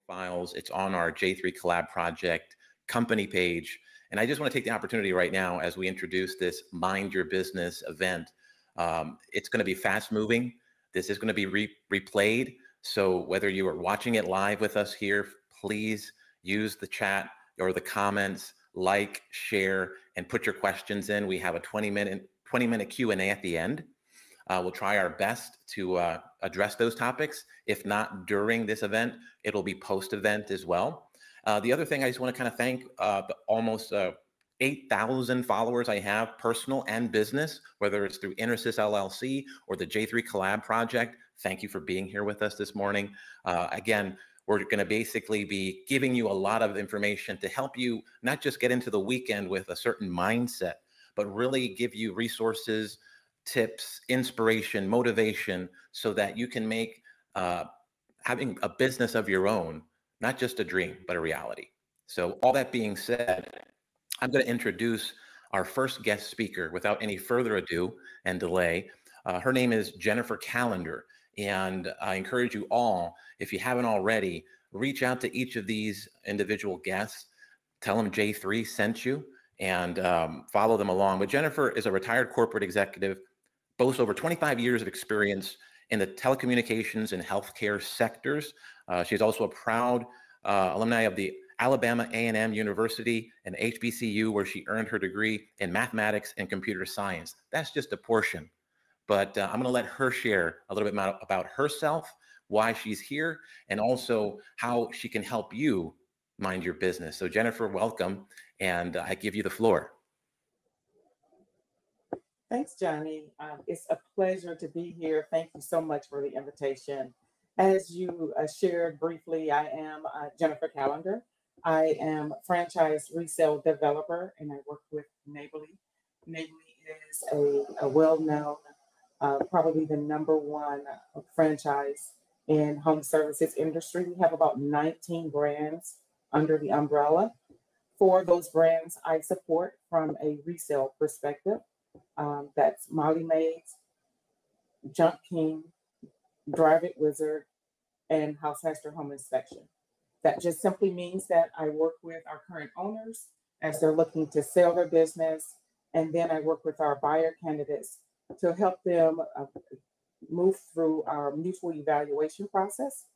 files. It's on our J3 Collab Project company page. And I just want to take the opportunity right now as we introduce this Mind Your Business event. It's going to be fast moving. This is going to be replayed. So whether you are watching it live with us here, please use the chat or the comments, like, share, and put your questions in. We have a 20-minute Q&A at the end. We'll try our best to address those topics. If not during this event, it'll be post-event as well. The other thing I just want to kind of thank the almost 8,000 followers I have, personal and business, whether it's through Intersys LLC or the J3 Collab Project. Thank you for being here with us this morning. Again, we're going to basically be giving you a lot of information to help you not just get into the weekend with a certain mindset, but really give you resources, tips, inspiration, motivation, so that you can make having a business of your own, not just a dream, but a reality. So all that being said, I'm going to introduce our first guest speaker without any further ado and delay. Her name is Jennifer Callender. And I encourage you all, if you haven't already, reach out to each of these individual guests, tell them J3 sent you, and follow them along. But Jennifer is a retired corporate executive, boasts over 25 years of experience in the telecommunications and healthcare sectors. She's also a proud alumni of the Alabama A&M University and HBCU, where she earned her degree in mathematics and computer science. That's just a portion. But I'm going to let her share a little bit about herself, why she's here, and also how she can help you mind your business. So Jennifer, welcome, and I give you the floor. Thanks, Johnny. It's a pleasure to be here. Thank you so much for the invitation. As you shared briefly, I am Jennifer Callender. I am a franchise resale developer, and I work with Neighborly. Neighborly is a well-known, probably the #1 franchise in home services industry. We have about 19 brands under the umbrella. 4 of those brands I support from a resale perspective. That's Molly Maids, Jump King, Drive It Wizard, and Housemaster Home Inspection. That just simply means that I work with our current owners as they're looking to sell their business, and then I work with our buyer candidates to help them move through our mutual evaluation process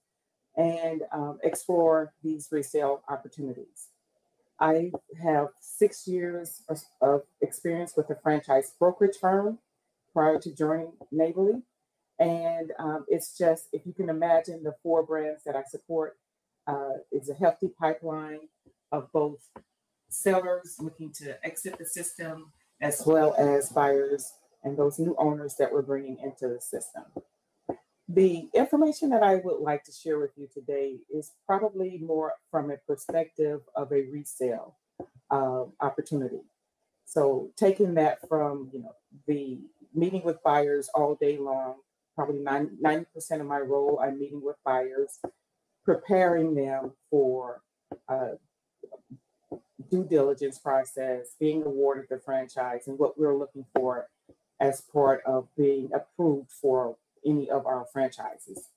and explore these resale opportunities. I have 6 years of experience with a franchise brokerage firm prior to joining Neighborly. And it's just, if you can imagine the 4 brands that I support, it's a healthy pipeline of both sellers looking to exit the system, as well as buyers and those new owners that we're bringing into the system. The information that I would like to share with you today is probably more from a perspective of a resale opportunity. So taking that from, the meeting with buyers all day long, probably 90% of my role, I'm meeting with buyers, preparing them for due diligence process, being awarded the franchise, and what we're looking for as part of being approved for any of our franchises.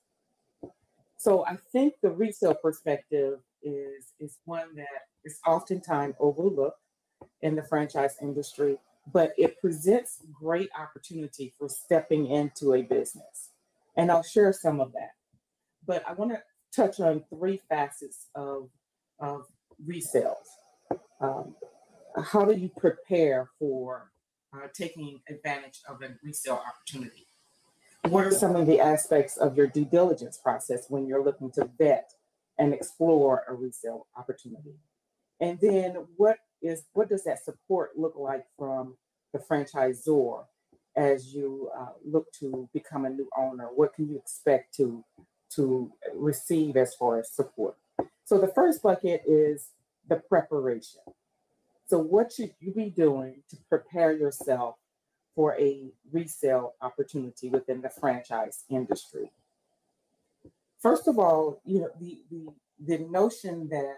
So I think the resale perspective is one that is oftentimes overlooked in the franchise industry, but it presents great opportunity for stepping into a business. And I'll share some of that. But I want to touch on 3 facets of resales. How do you prepare for taking advantage of a resale opportunity? What are some of the aspects of your due diligence process when you're looking to vet and explore a resale opportunity? And then what does that support look like from the franchisor as you look to become a new owner? What can you expect to receive as far as support? So the first bucket is the preparation. So what should you be doing to prepare yourself for a resale opportunity within the franchise industry? First of all, the notion that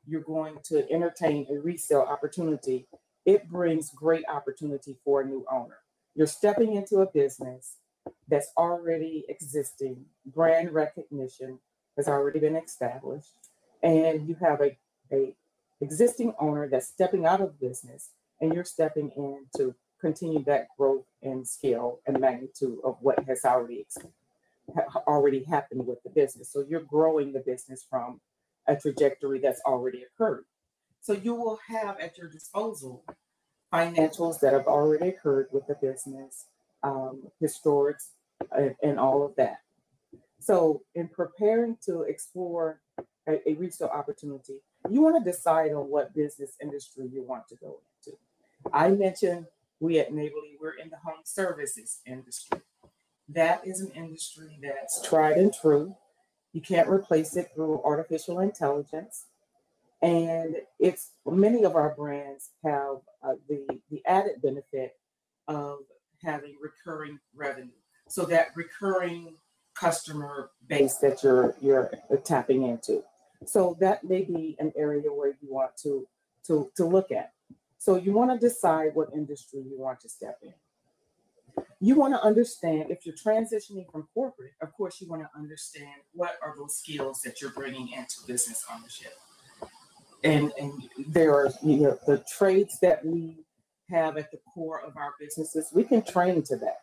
you're going to entertain a resale opportunity, it brings great opportunity for a new owner. You're stepping into a business that's already existing, brand recognition has already been established. and you have a existing owner that's stepping out of business, and you're stepping in to continue that growth and scale and magnitude of what has already happened with the business. So you're growing the business from a trajectory that's already occurred. So you will have at your disposal financials that have already occurred with the business, historics, and all of that. So in preparing to explore a resale opportunity, you want to decide on what business industry you want to go into. I mentioned we at Neighborly, we're in the home services industry. That is an industry that's tried and true. You can't replace it through artificial intelligence. And it's many of our brands have the added benefit of having recurring revenue. So that recurring customer base that you're tapping into. So that may be an area where you want to look at. So you want to decide what industry you want to step in. You want to understand if you're transitioning from corporate, of course, you want to understand what are those skills that you're bringing into business ownership. And there are the trades that we have at the core of our businesses. We can train to that,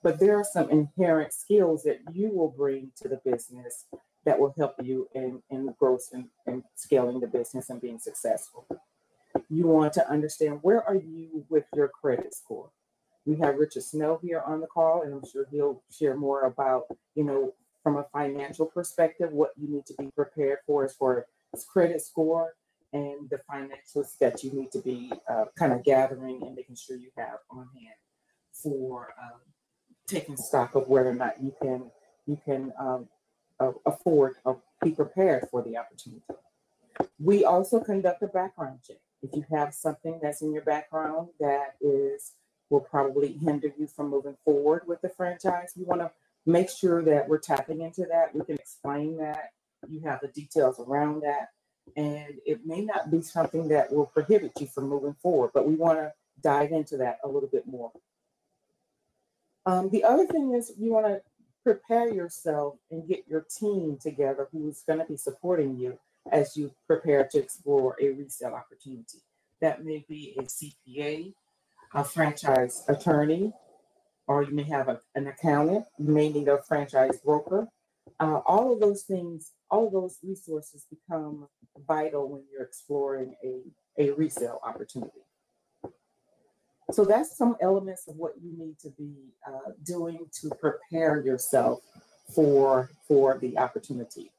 but there are some inherent skills that you will bring to the business that will help you in the growth and scaling the business and being successful. You want to understand where are you with your credit score. We have Richard Snow here on the call, and I'm sure he'll share more about, from a financial perspective, what you need to be prepared for as far as credit score and the financials that you need to be kind of gathering and making sure you have on hand for taking stock of whether or not you can afford or be prepared for the opportunity. We also conduct a background check. If you have something that's in your background that will probably hinder you from moving forward with the franchise, we want to make sure that we're tapping into that. We can explain that. You have the details around that. And it may not be something that will prohibit you from moving forward, but we want to dive into that a little bit more. The other thing is you want to prepare yourself and get your team together who's going to be supporting you as you prepare to explore a resale opportunity. That may be a CPA, a franchise attorney, or you may have an accountant. You may need a franchise broker. All of those things, all of those resources become vital when you're exploring a resale opportunity. So that's some elements of what you need to be doing to prepare yourself for the opportunity.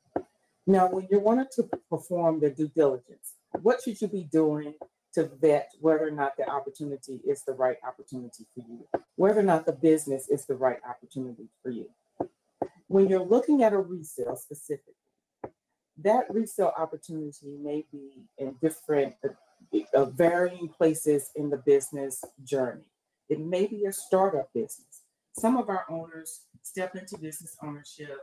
Now, when you wanted to perform the due diligence, what should you be doing to vet whether or not the opportunity is the right opportunity for you, whether or not the business is the right opportunity for you? When you're looking at a resale specifically, that resale opportunity may be in different, varying places in the business journey. It may be a startup business. Some of our owners step into business ownership.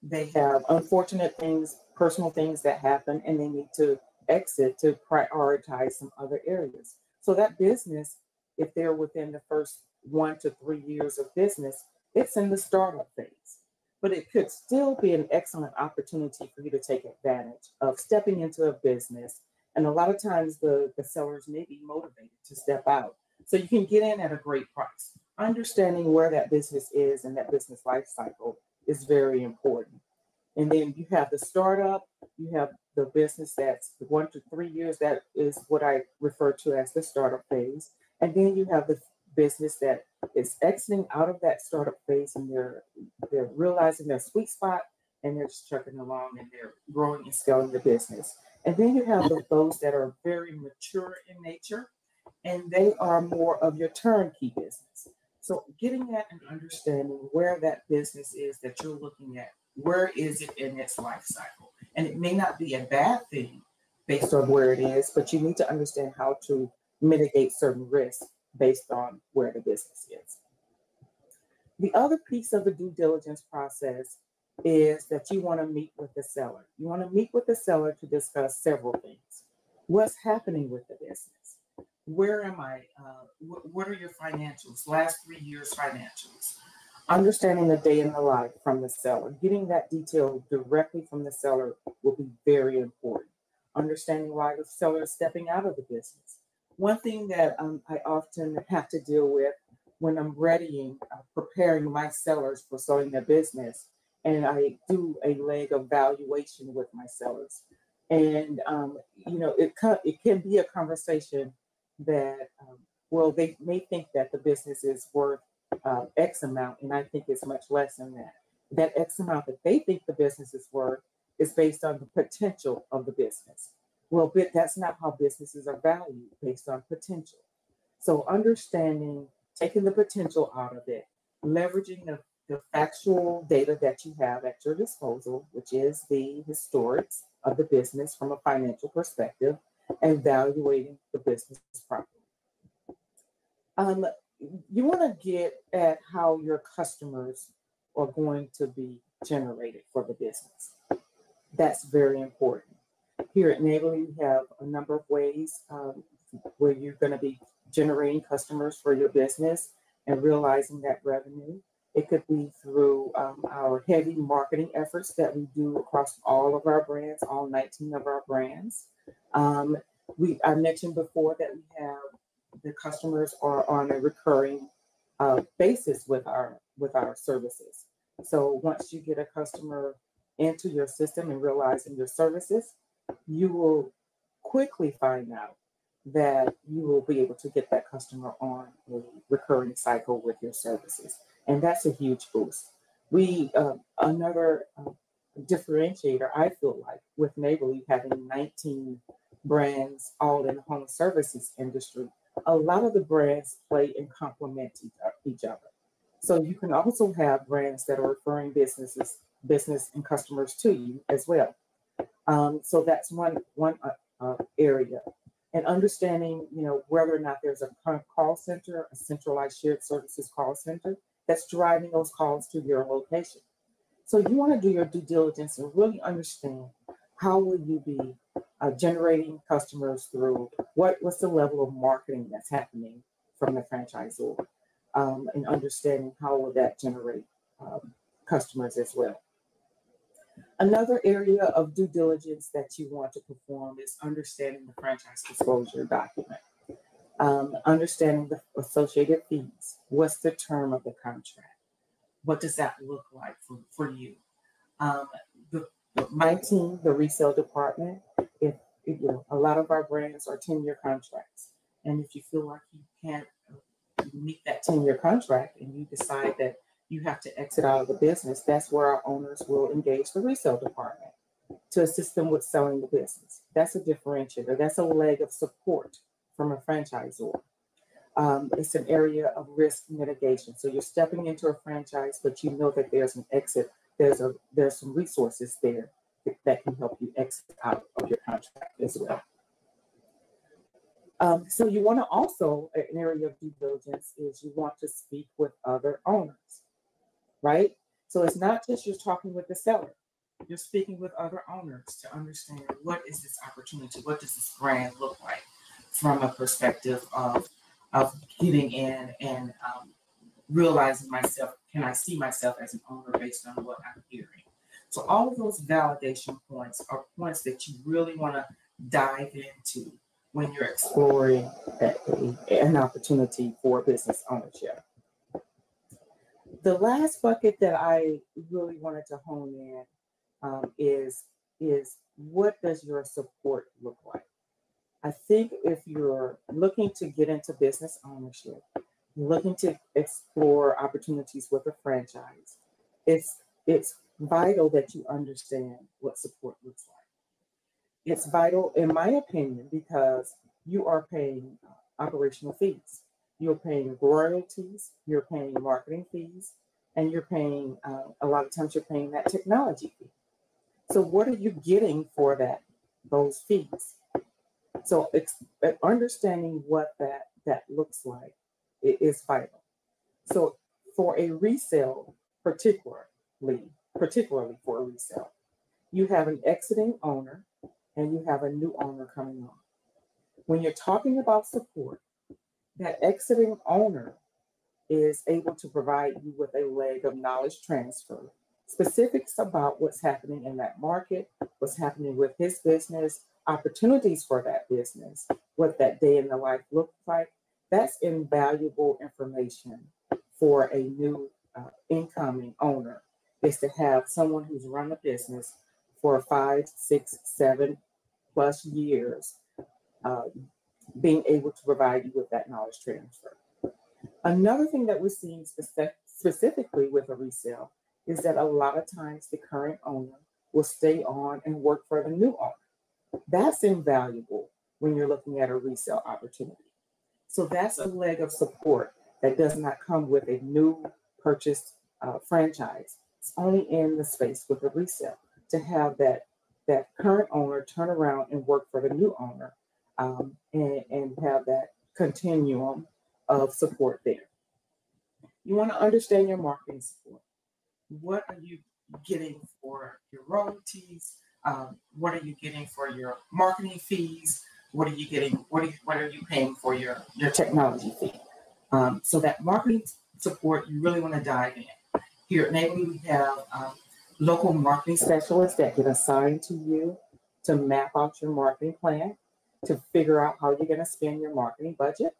They have unfortunate things, personal things that happen, and they need to exit to prioritize some other areas. So that business, if they're within the first 1 to 3 years of business, it's in the startup phase. But it could still be an excellent opportunity for you to take advantage of stepping into a business. And a lot of times the sellers may be motivated to step out. So you can get in at a great price. Understanding where that business is and that business life cycle is very important. And then you have the startup, you have the business that's 1 to 3 years. That is what I refer to as the startup phase. And then you have the business that is exiting out of that startup phase, and they're realizing their sweet spot, and they're just trucking along and they're growing and scaling the business. And then you have those that are very mature in nature, and they are more of your turnkey business. So getting at and understanding where that business is that you're looking at, where is it in its life cycle? And it may not be a bad thing based on where it is, but you need to understand how to mitigate certain risks based on where the business is. The other piece of the due diligence process is that you want to meet with the seller. You want to meet with the seller to discuss several things. What's happening with the business? Where am I? What are your financials? Last 3 years financials. Understanding the day in the life from the seller. Getting that detail directly from the seller will be very important. understanding why the seller is stepping out of the business. One thing that I often have to deal with when I'm readying, preparing my sellers for selling their business, and I do a leg of valuation with my sellers. And, it can be a conversation that, well, they may think that the business is worth X amount, and I think it's much less than that. That X amount that they think the business is worth is based on the potential of the business. Well, but that's not how businesses are valued, based on potential. So understanding, taking the potential out of it, leveraging the factual data that you have at your disposal, which is the historics of the business from a financial perspective, and evaluating the business properly. You want to get at how your customers are going to be generated for the business. That's very important. Here at Neighborly, we have a number of ways where you're going to be generating customers for your business and realizing that revenue. It could be through our heavy marketing efforts that we do across all of our brands, all 19 of our brands. I mentioned before that we have the customers are on a recurring basis with our services. So once you get a customer into your system and realizing your services, you will quickly find out that you will be able to get that customer on a recurring cycle with your services. And that's a huge boost. Another differentiator, I feel like, with Neighborly having 19 brands all in the home services industry, a lot of the brands play and complement each other. So you can also have brands that are referring business and customers to you as well. So that's one area. And understanding, whether or not there's a call center, a centralized shared services call center that's driving those calls to your location. So you want to do your due diligence and really understand how will you be generating customers through what's the level of marketing that's happening from the franchisor, and understanding how will that generate customers as well. Another area of due diligence that you want to perform is understanding the franchise disclosure document, understanding the associated fees. What's the term of the contract? What does that look like for you? My team, the resale department, if a lot of our brands are 10-year contracts, and if you feel like you can't meet that 10-year contract and you decide that you have to exit out of the business, that's where our owners will engage the resale department to assist them with selling the business. That's a differentiator. That's a leg of support from a franchisor. It's an area of risk mitigation. So you're stepping into a franchise, but you know that there's an exit. There's some resources there that can help you exit out of your contract as well. So you want to also, an area of due diligence is you want to speak with other owners, right? So it's not just you're talking with the seller. You're speaking with other owners to understand what is this opportunity? What does this brand look like from a perspective of getting in and realizing myself, can I see myself as an owner based on what I'm hearing? So all of those validation points are points that you really want to dive into when you're exploring an opportunity for business ownership. The last bucket that I really wanted to hone in is what does your support look like? I think if you're looking to get into business ownership, looking to explore opportunities with a franchise, it's vital that you understand what support looks like. It's vital, in my opinion, because you are paying operational fees. You're paying royalties, you're paying marketing fees, and you're paying, a lot of times you're paying that technology fee. So what are you getting for those fees? So understanding what that looks like is vital. So for a resale, particularly for a resale, you have an exiting owner and you have a new owner coming on. When you're talking about support, that exiting owner is able to provide you with a leg of knowledge transfer, specifics about what's happening in that market, what's happening with his business, opportunities for that business, what that day in the life looks like, that's invaluable information for a new incoming owner, is to have someone who's run a business for 5, 6, 7+ years, being able to provide you with that knowledge transfer. Another thing that we're seeing specifically with a resale is that a lot of times the current owner will stay on and work for the new owner. That's invaluable when you're looking at a resale opportunity. So that's a leg of support that does not come with a new purchased franchise. It's only in the space with a resale to have that current owner turn around and work for the new owner, and have that continuum of support there. You want to understand your marketing support. What are you getting for your royalties? What are you getting for your marketing fees? What are you getting? What are you paying for your technology fee? So that marketing support, you really want to dive in. Here at Navy, we have local marketing specialists that get assigned to you to map out your marketing plan, to figure out how you're going to spend your marketing budget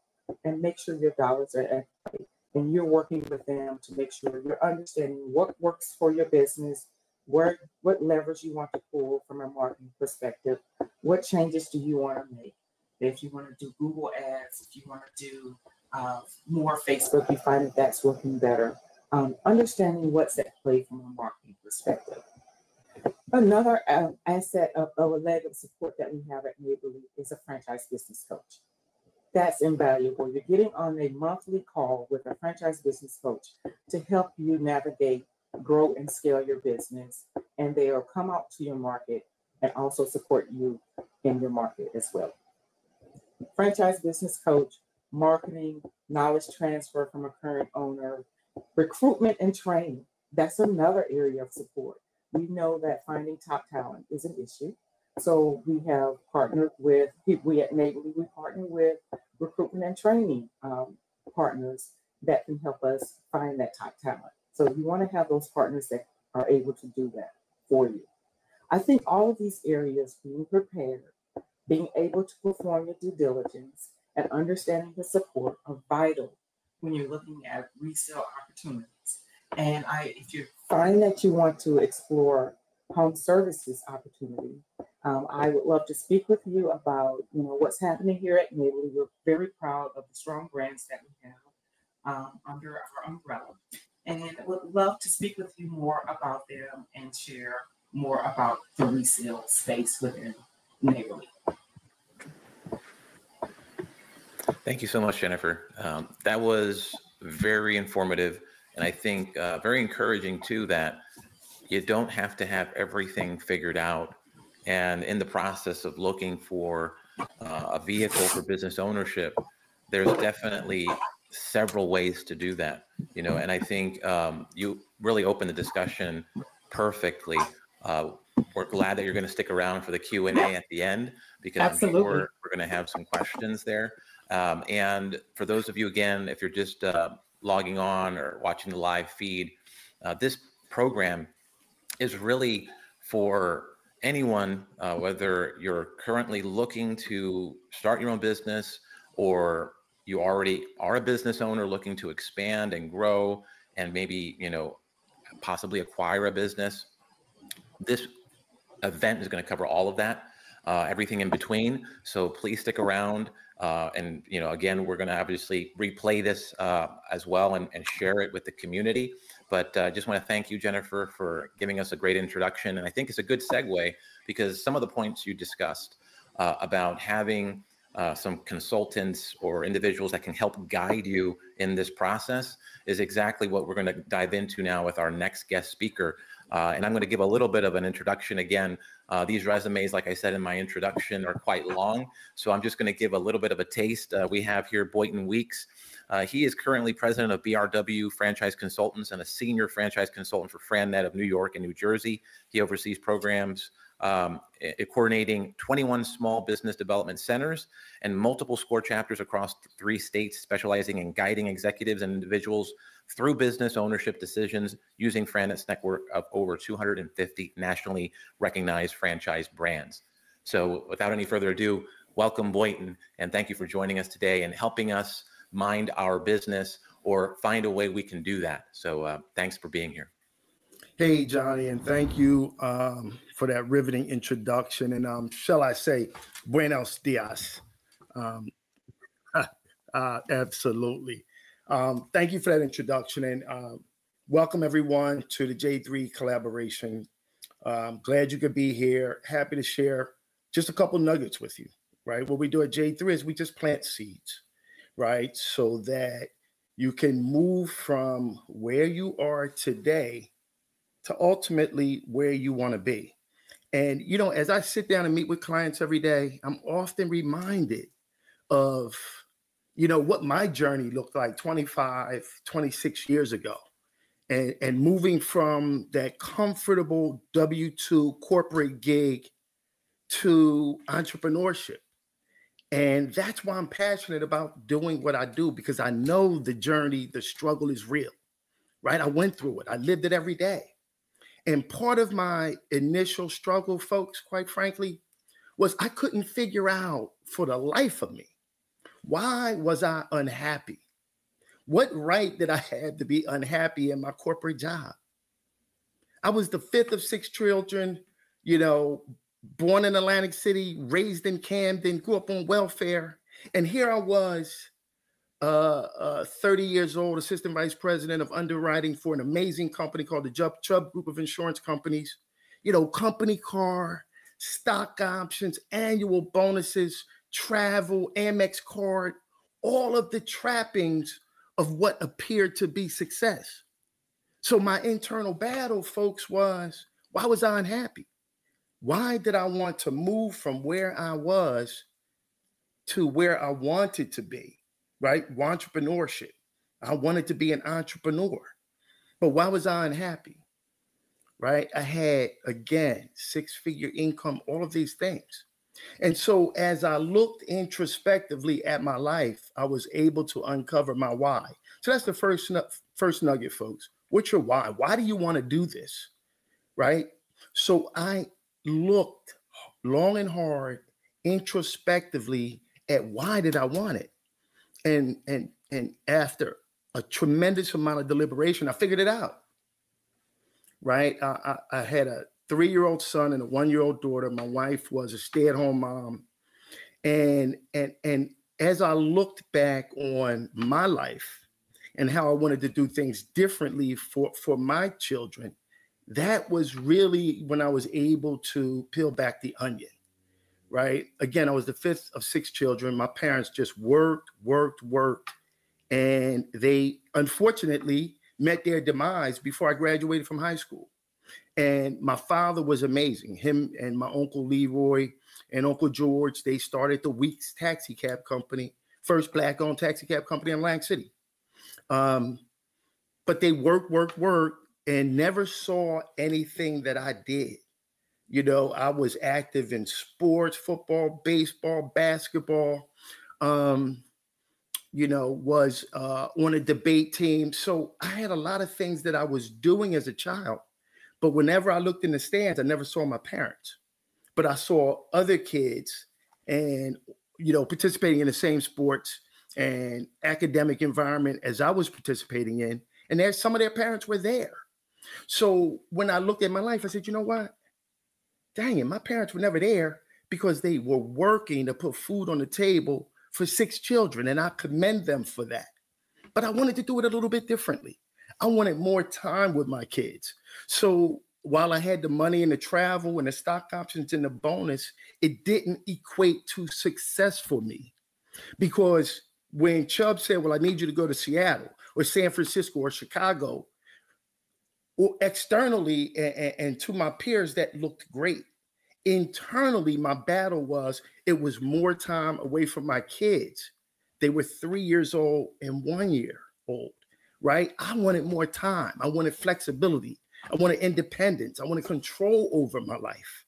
and make sure your dollars are at play. And you're working with them to make sure you're understanding what works for your business, what levers you want to pull from a marketing perspective, what changes do you want to make. If you want to do Google ads, if you want to do more Facebook, you find that that's working better. Understanding what's at play from a marketing perspective. Another asset of a leg of support that we have at Neighborly is a franchise business coach. That's invaluable. You're getting on a monthly call with a franchise business coach to help you navigate, grow, and scale your business. And they'll come out to your market and also support you in your market as well. Franchise business coach, marketing, knowledge transfer from a current owner, recruitment and training. That's another area of support. We know that finding top talent is an issue. So we have partnered with, we at Neighborly, we partner with recruitment and training partners that can help us find that top talent. So you want to have those partners that are able to do that for you. I think all of these areas, being prepared, being able to perform your due diligence, and understanding the support are vital when you're looking at resale opportunities. And if you find that you want to explore home services opportunity, I would love to speak with you about what's happening here at Neighborly. We're very proud of the strong brands that we have under our umbrella, and would love to speak with you more about them and share more about the resale space within Neighborly. Thank you so much, Jennifer. That was very informative, and I think very encouraging too, that you don't have to have everything figured out. And in the process of looking for a vehicle for business ownership, there's definitely several ways to do that, and I think you really opened the discussion perfectly. We're glad that you're going to stick around for the Q&A at the end, because Absolutely. I'm sure we're going to have some questions there. And for those of you, again, if you're just logging on or watching the live feed, this program is really for anyone, whether you're currently looking to start your own business, or you already are a business owner looking to expand and grow and maybe, possibly acquire a business. This event is going to cover all of that, everything in between. So please stick around. And, again, we're going to obviously replay this as well and share it with the community. But I just want to thank you, Jennifer, for giving us a great introduction. And I think it's a good segue, because some of the points you discussed about having some consultants or individuals that can help guide you in this process is exactly what we're going to dive into now with our next guest speaker. And I'm going to give a little bit of an introduction again. These resumes, like I said in my introduction, are quite long, so I'm just going to give a little bit of a taste. We have here Boynton Weeks. He is currently president of BRW Franchise Consultants and a senior franchise consultant for FranNet of New York and New Jersey. He oversees programs coordinating 21 small business development centers and multiple SCORE chapters across 3 states, specializing in guiding executives and individuals through business ownership decisions using FranNet's network of over 250 nationally recognized franchise brands. So without any further ado, welcome Boynton, and thank you for joining us today and helping us mind our business or find a way we can do that. So thanks for being here. Hey, Johnny, and thank you for that riveting introduction. And shall I say, buenos dias. Absolutely. Thank you for that introduction, and welcome everyone to the J3 collaboration. Glad you could be here. Happy to share just a couple nuggets with you, right? What we do at J3 is we just plant seeds, right? So that you can move from where you are today to ultimately where you want to be. And, you know, as I sit down and meet with clients every day, I'm often reminded of, you know, what my journey looked like 25, 26 years ago. And moving from that comfortable W-2 corporate gig to entrepreneurship. And that's why I'm passionate about doing what I do, because I know the journey, the struggle is real, right? I went through it. I lived it every day. And part of my initial struggle, folks, quite frankly, was I couldn't figure out for the life of me, why was I unhappy? What right did I have to be unhappy in my corporate job? I was the fifth of six children, you know, born in Atlantic City, raised in Camden, grew up on welfare. And here I was, 30 years old, assistant vice president of underwriting for an amazing company called the Chubb Group of Insurance Companies. You know, company car, stock options, annual bonuses, travel, Amex card, all of the trappings of what appeared to be success. So my internal battle, folks, was, why was I unhappy? Why did I want to move from where I was to where I wanted to be? Right? Entrepreneurship. I wanted to be an entrepreneur, but why was I unhappy? Right? I had, again, six-figure income, all of these things. And so as I looked introspectively at my life, I was able to uncover my why. So that's the first nugget, folks. What's your why? Why do you want to do this? Right? So I looked long and hard introspectively at why did I want it? And after a tremendous amount of deliberation, I figured it out, right? I had a 3-year-old son and a 1-year-old daughter. My wife was a stay-at-home mom. And as I looked back on my life and how I wanted to do things differently for my children, that was really when I was able to peel back the onion. Right. Again, I was the fifth of six children. My parents just worked. And they unfortunately met their demise before I graduated from high school. And my father was amazing. Him and my Uncle Leroy and Uncle George, they started the Weeks Taxi Cab Company, first Black-owned taxi cab company in Atlantic City. But they worked, and never saw anything that I did. You know, I was active in sports, football, baseball, basketball, you know, was on a debate team. So I had a lot of things that I was doing as a child. But whenever I looked in the stands, I never saw my parents. But I saw other kids and, you know, participating in the same sports and academic environment as I was participating in. And some of their parents were there. So when I looked at my life, I said, you know what? Dang it, my parents were never there because they were working to put food on the table for 6 children, and I commend them for that. But I wanted to do it a little bit differently. I wanted more time with my kids. So while I had the money and the travel and the stock options and the bonus, it didn't equate to success for me. Because when Chubb said, well, I need you to go to Seattle or San Francisco or Chicago, well, externally and to my peers, that looked great. Internally, my battle was, it was more time away from my kids. They were 3 years old and 1 year old, right? I wanted more time. I wanted flexibility. I wanted independence. I wanted control over my life.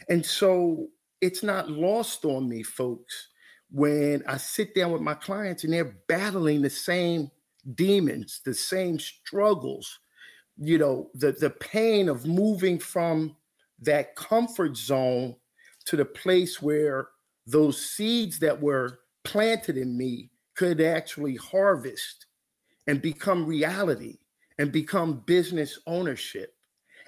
And so it's not lost on me, folks, when I sit down with my clients and they're battling the same demons, the same struggles, you know, the pain of moving from that comfort zone to the place where those seeds that were planted in me could actually harvest and become reality and become business ownership.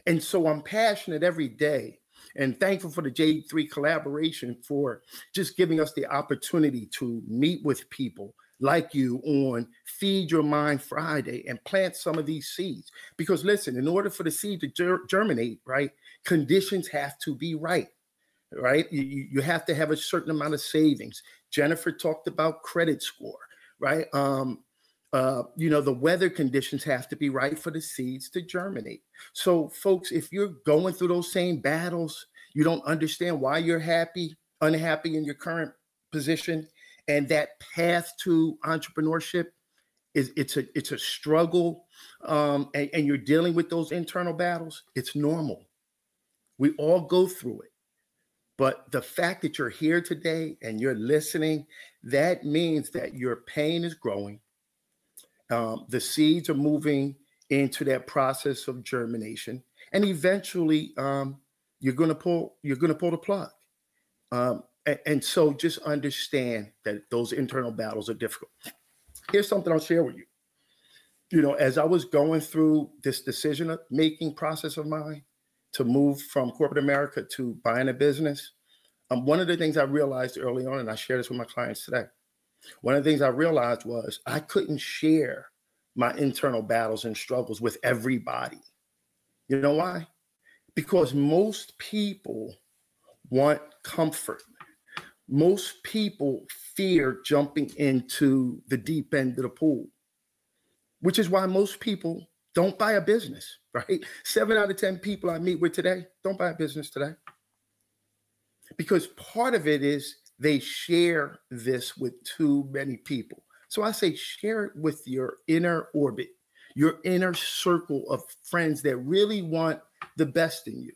And so I'm passionate every day and thankful for the J3 collaboration for just giving us the opportunity to meet with people like you on Feed Your Mind Friday and plant some of these seeds. Because listen, in order for the seed to germinate, right, conditions have to be right. Right? You have to have a certain amount of savings. Jennifer talked about credit score, right? The weather conditions have to be right for the seeds to germinate. So folks, if you're going through those same battles, you don't understand why you're unhappy in your current position, and that path to entrepreneurship it's a struggle, and you're dealing with those internal battles, it's normal. We all go through it. But the fact that you're here today and you're listening, that means that your pain is growing. The seeds are moving into that process of germination, and eventually, you're going to pull the plug. And so, just understand that those internal battles are difficult. Here's something I'll share with you. You know, as I was going through this decision-making process of mine to move from corporate America to buying a business, one of the things I realized early on, and I share this with my clients today, one of the things I realized was I couldn't share my internal battles and struggles with everybody. You know why? Because most people want comfort. Most people fear jumping into the deep end of the pool, which is why most people don't buy a business, right? 7 out of 10 people I meet with today don't buy a business today. Because part of it is they share this with too many people. So I say share it with your inner orbit, your inner circle of friends that really want the best in you.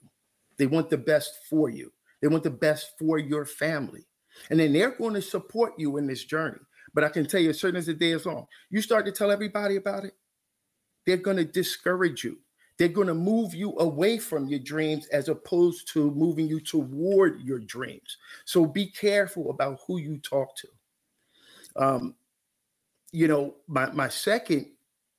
They want the best for you. They want the best for your family. And then they're going to support you in this journey. But I can tell you, as certain as the day is long, you start to tell everybody about it, they're going to discourage you. They're going to move you away from your dreams as opposed to moving you toward your dreams. So be careful about who you talk to. My second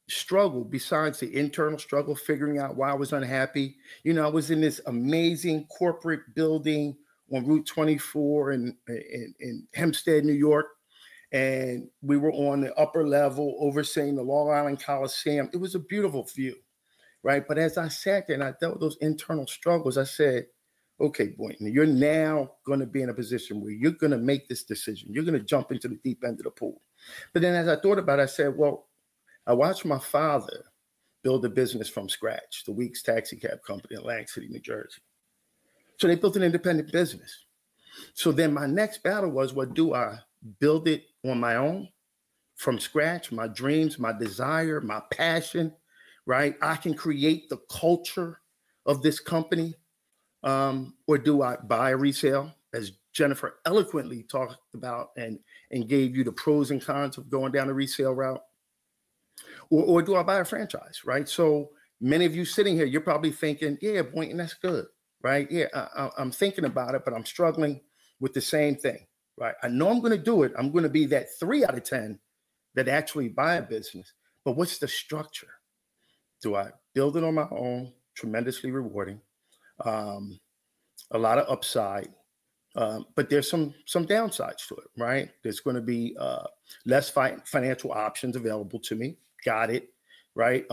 struggle, besides the internal struggle, figuring out why I was unhappy, I was in this amazing corporate building on Route 24 in Hempstead, New York. And we were on the upper level overseeing the Long Island Coliseum. It was a beautiful view, right? But as I sat there and I dealt with those internal struggles, I said, okay, Boynton, you're now going to be in a position where you're going to make this decision. You're going to jump into the deep end of the pool. But then as I thought about it, I said, well, I watched my father build a business from scratch, the Weeks Taxi Cab Company in Atlantic City, New Jersey. So they built an independent business. So then my next battle was, what do I build it on my own from scratch? My dreams, my desire, my passion, right? I can create the culture of this company. Or do I buy a resale, as Jennifer eloquently talked about and gave you the pros and cons of going down the resale route? Or do I buy a franchise, right? So many of you sitting here, you're probably thinking, yeah, Boynton, that's good, right? Yeah, I'm thinking about it, but I'm struggling with the same thing, right? I know I'm going to do it. I'm going to be that 3 out of 10 that actually buy a business. But what's the structure? Do I build it on my own? Tremendously rewarding. A lot of upside, but there's some downsides to it, right? There's going to be less financial options available to me. Got it, right?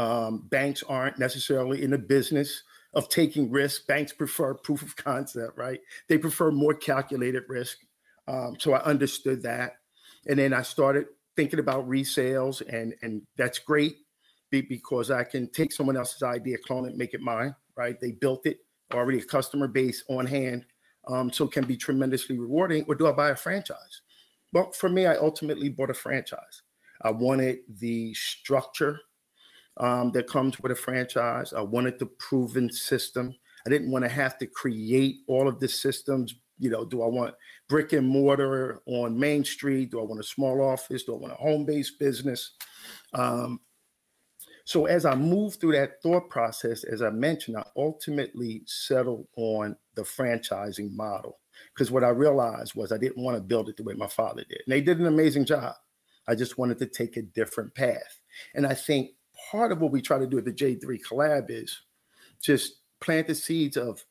Banks aren't necessarily in the business of taking risks. Banks prefer proof of concept, right? They prefer more calculated risk. So I understood that. And then I started thinking about resales, and that's great because I can take someone else's idea, clone it, make it mine, right? They built it, already a customer base on hand, so it can be tremendously rewarding. Or do I buy a franchise? Well, for me, I ultimately bought a franchise. I wanted the structure that comes with a franchise. I wanted the proven system. I didn't want to have to create all of the systems. Do I want brick and mortar on Main Street? Do I want a small office? Do I want a home-based business? So as I moved through that thought process, as I mentioned, I ultimately settled on the franchising model. Because what I realized was I didn't want to build it the way my father did. And they did an amazing job. I just wanted to take a different path. And I think part of what we try to do at the J3 Collab is just plant the seeds of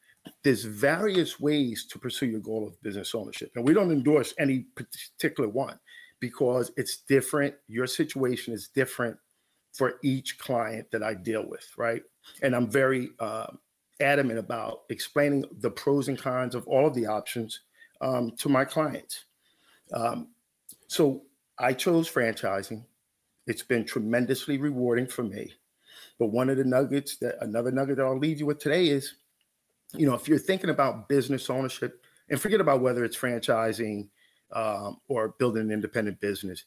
there's various ways to pursue your goal of business ownership. And we don't endorse any particular one because it's different. Your situation is different for each client that I deal with, right? And I'm very adamant about explaining the pros and cons of all of the options to my clients. So I chose franchising. It's been tremendously rewarding for me. But another nugget that I'll leave you with today is, if you're thinking about business ownership, and forget about whether it's franchising or building an independent business,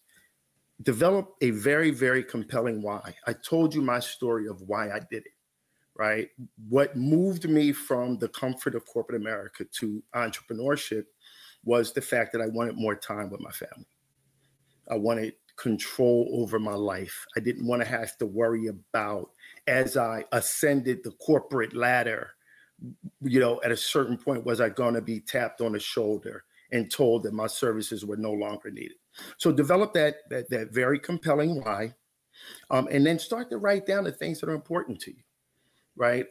develop a very, very compelling why. I told you my story of why I did it, right? What moved me from the comfort of corporate America to entrepreneurship was the fact that I wanted more time with my family. I wanted control over my life. I didn't want to have to worry about, as I ascended the corporate ladder, at a certain point, was I going to be tapped on the shoulder and told that my services were no longer needed. So develop that very compelling why, and then start to write down the things that are important to you, right?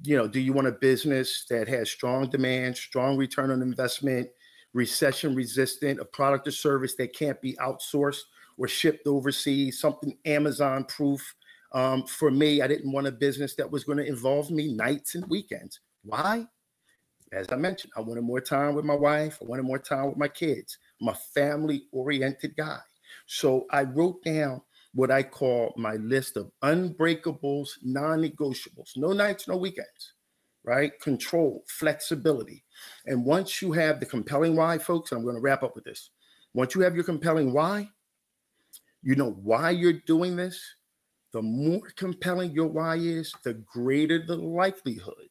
Do you want a business that has strong demand, strong return on investment, recession resistant, a product or service that can't be outsourced or shipped overseas, something Amazon proof? For me, I didn't want a business that was going to involve me nights and weekends. Why? As I mentioned, I wanted more time with my wife. I wanted more time with my kids. I'm a family-oriented guy. So I wrote down what I call my list of unbreakables, non-negotiables. No nights, no weekends, right? Control, flexibility. And once you have the compelling why, folks, and I'm going to wrap up with this. Once you have your compelling why, you know why you're doing this. The more compelling your why is, the greater the likelihood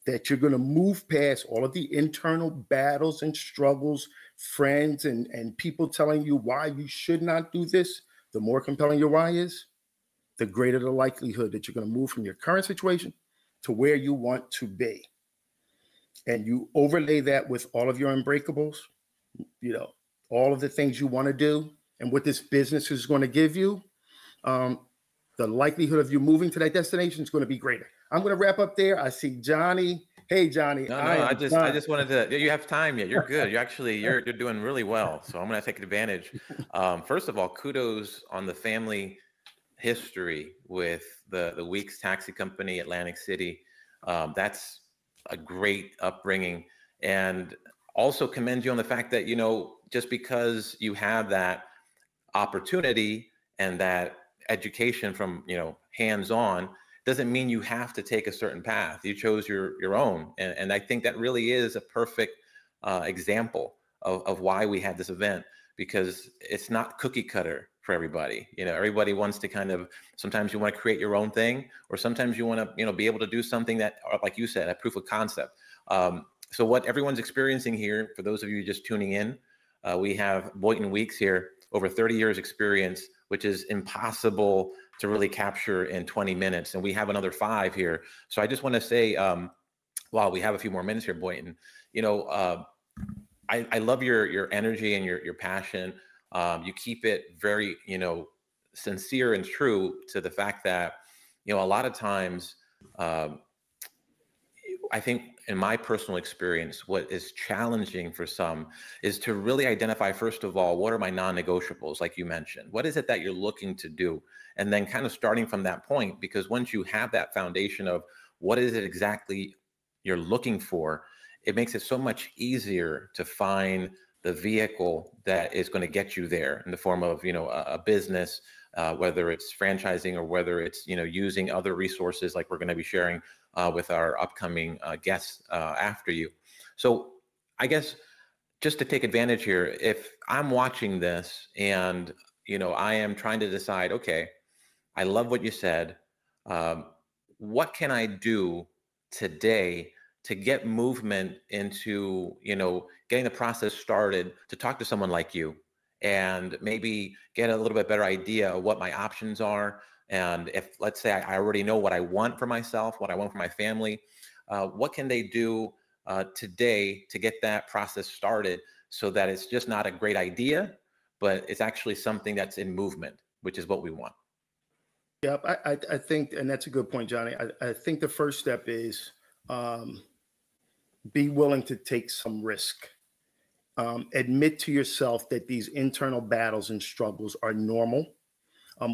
that you're going to move past all of the internal battles and struggles, friends and people telling you why you should not do this. The more compelling your why is, the greater the likelihood that you're going to move from your current situation to where you want to be. And you overlay that with all of your unbreakables, all of the things you want to do and what this business is going to give you. The likelihood of you moving to that destination is going to be greater. I'm going to wrap up there. I see Johnny. Hey, Johnny. No, I just wanted to. You have time yet? You're good. You're doing really well. So I'm going to take advantage. First of all, kudos on the family history with the Weeks Taxi Company, Atlantic City. That's a great upbringing, and also commend you on the fact that just because you have that opportunity and that education from hands-on doesn't mean you have to take a certain path. You chose your own, and I think that really is a perfect example of why we had this event, because it's not cookie cutter for everybody. Everybody wants to kind of, sometimes you want to create your own thing, or sometimes you want to be able to do something that, like you said, a proof of concept. So what everyone's experiencing here, for those of you just tuning in, we have Boynton Weeks here, over 30 years experience, which is impossible to really capture in 20 minutes. And we have another 5 here. So I just want to say, while we have a few more minutes here, Boynton, I love your energy and your passion. You keep it very, sincere and true to the fact that, a lot of times, I think in my personal experience, what is challenging for some is to really identify, first of all, what are my non-negotiables, like you mentioned? What is it that you're looking to do? And then kind of starting from that point, because once you have that foundation of what is it exactly you're looking for, it makes it so much easier to find the vehicle that is going to get you there in the form of, a business, whether it's franchising or whether it's, using other resources like we're going to be sharing with our upcoming guests after you. So I guess just to take advantage here, if I'm watching this and, I am trying to decide, okay, I love what you said. What can I do today to get movement into, getting the process started to talk to someone like you and maybe get a little bit better idea of what my options are? And if, let's say, I already know what I want for myself, what I want for my family, what can they do today to get that process started so that it's just not a great idea, but it's actually something that's in movement, which is what we want. Yep, I think, and that's a good point, Johnny. I think the first step is be willing to take some risk. Admit to yourself that these internal battles and struggles are normal.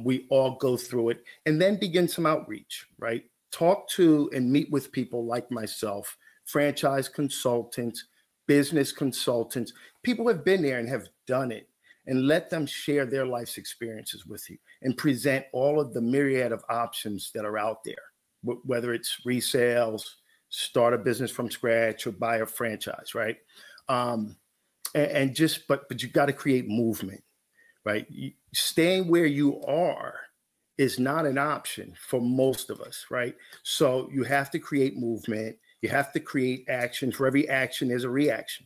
We all go through it, and then begin some outreach, right? Talk to and meet with people like myself, franchise consultants, business consultants, people who have been there and have done it, and let them share their life's experiences with you and present all of the myriad of options that are out there, whether it's resales, start a business from scratch, or buy a franchise, right? And just, but you got to create movement, right? Staying where you are is not an option for most of us, right? So you have to create movement. You have to create action. For every action, there's a reaction,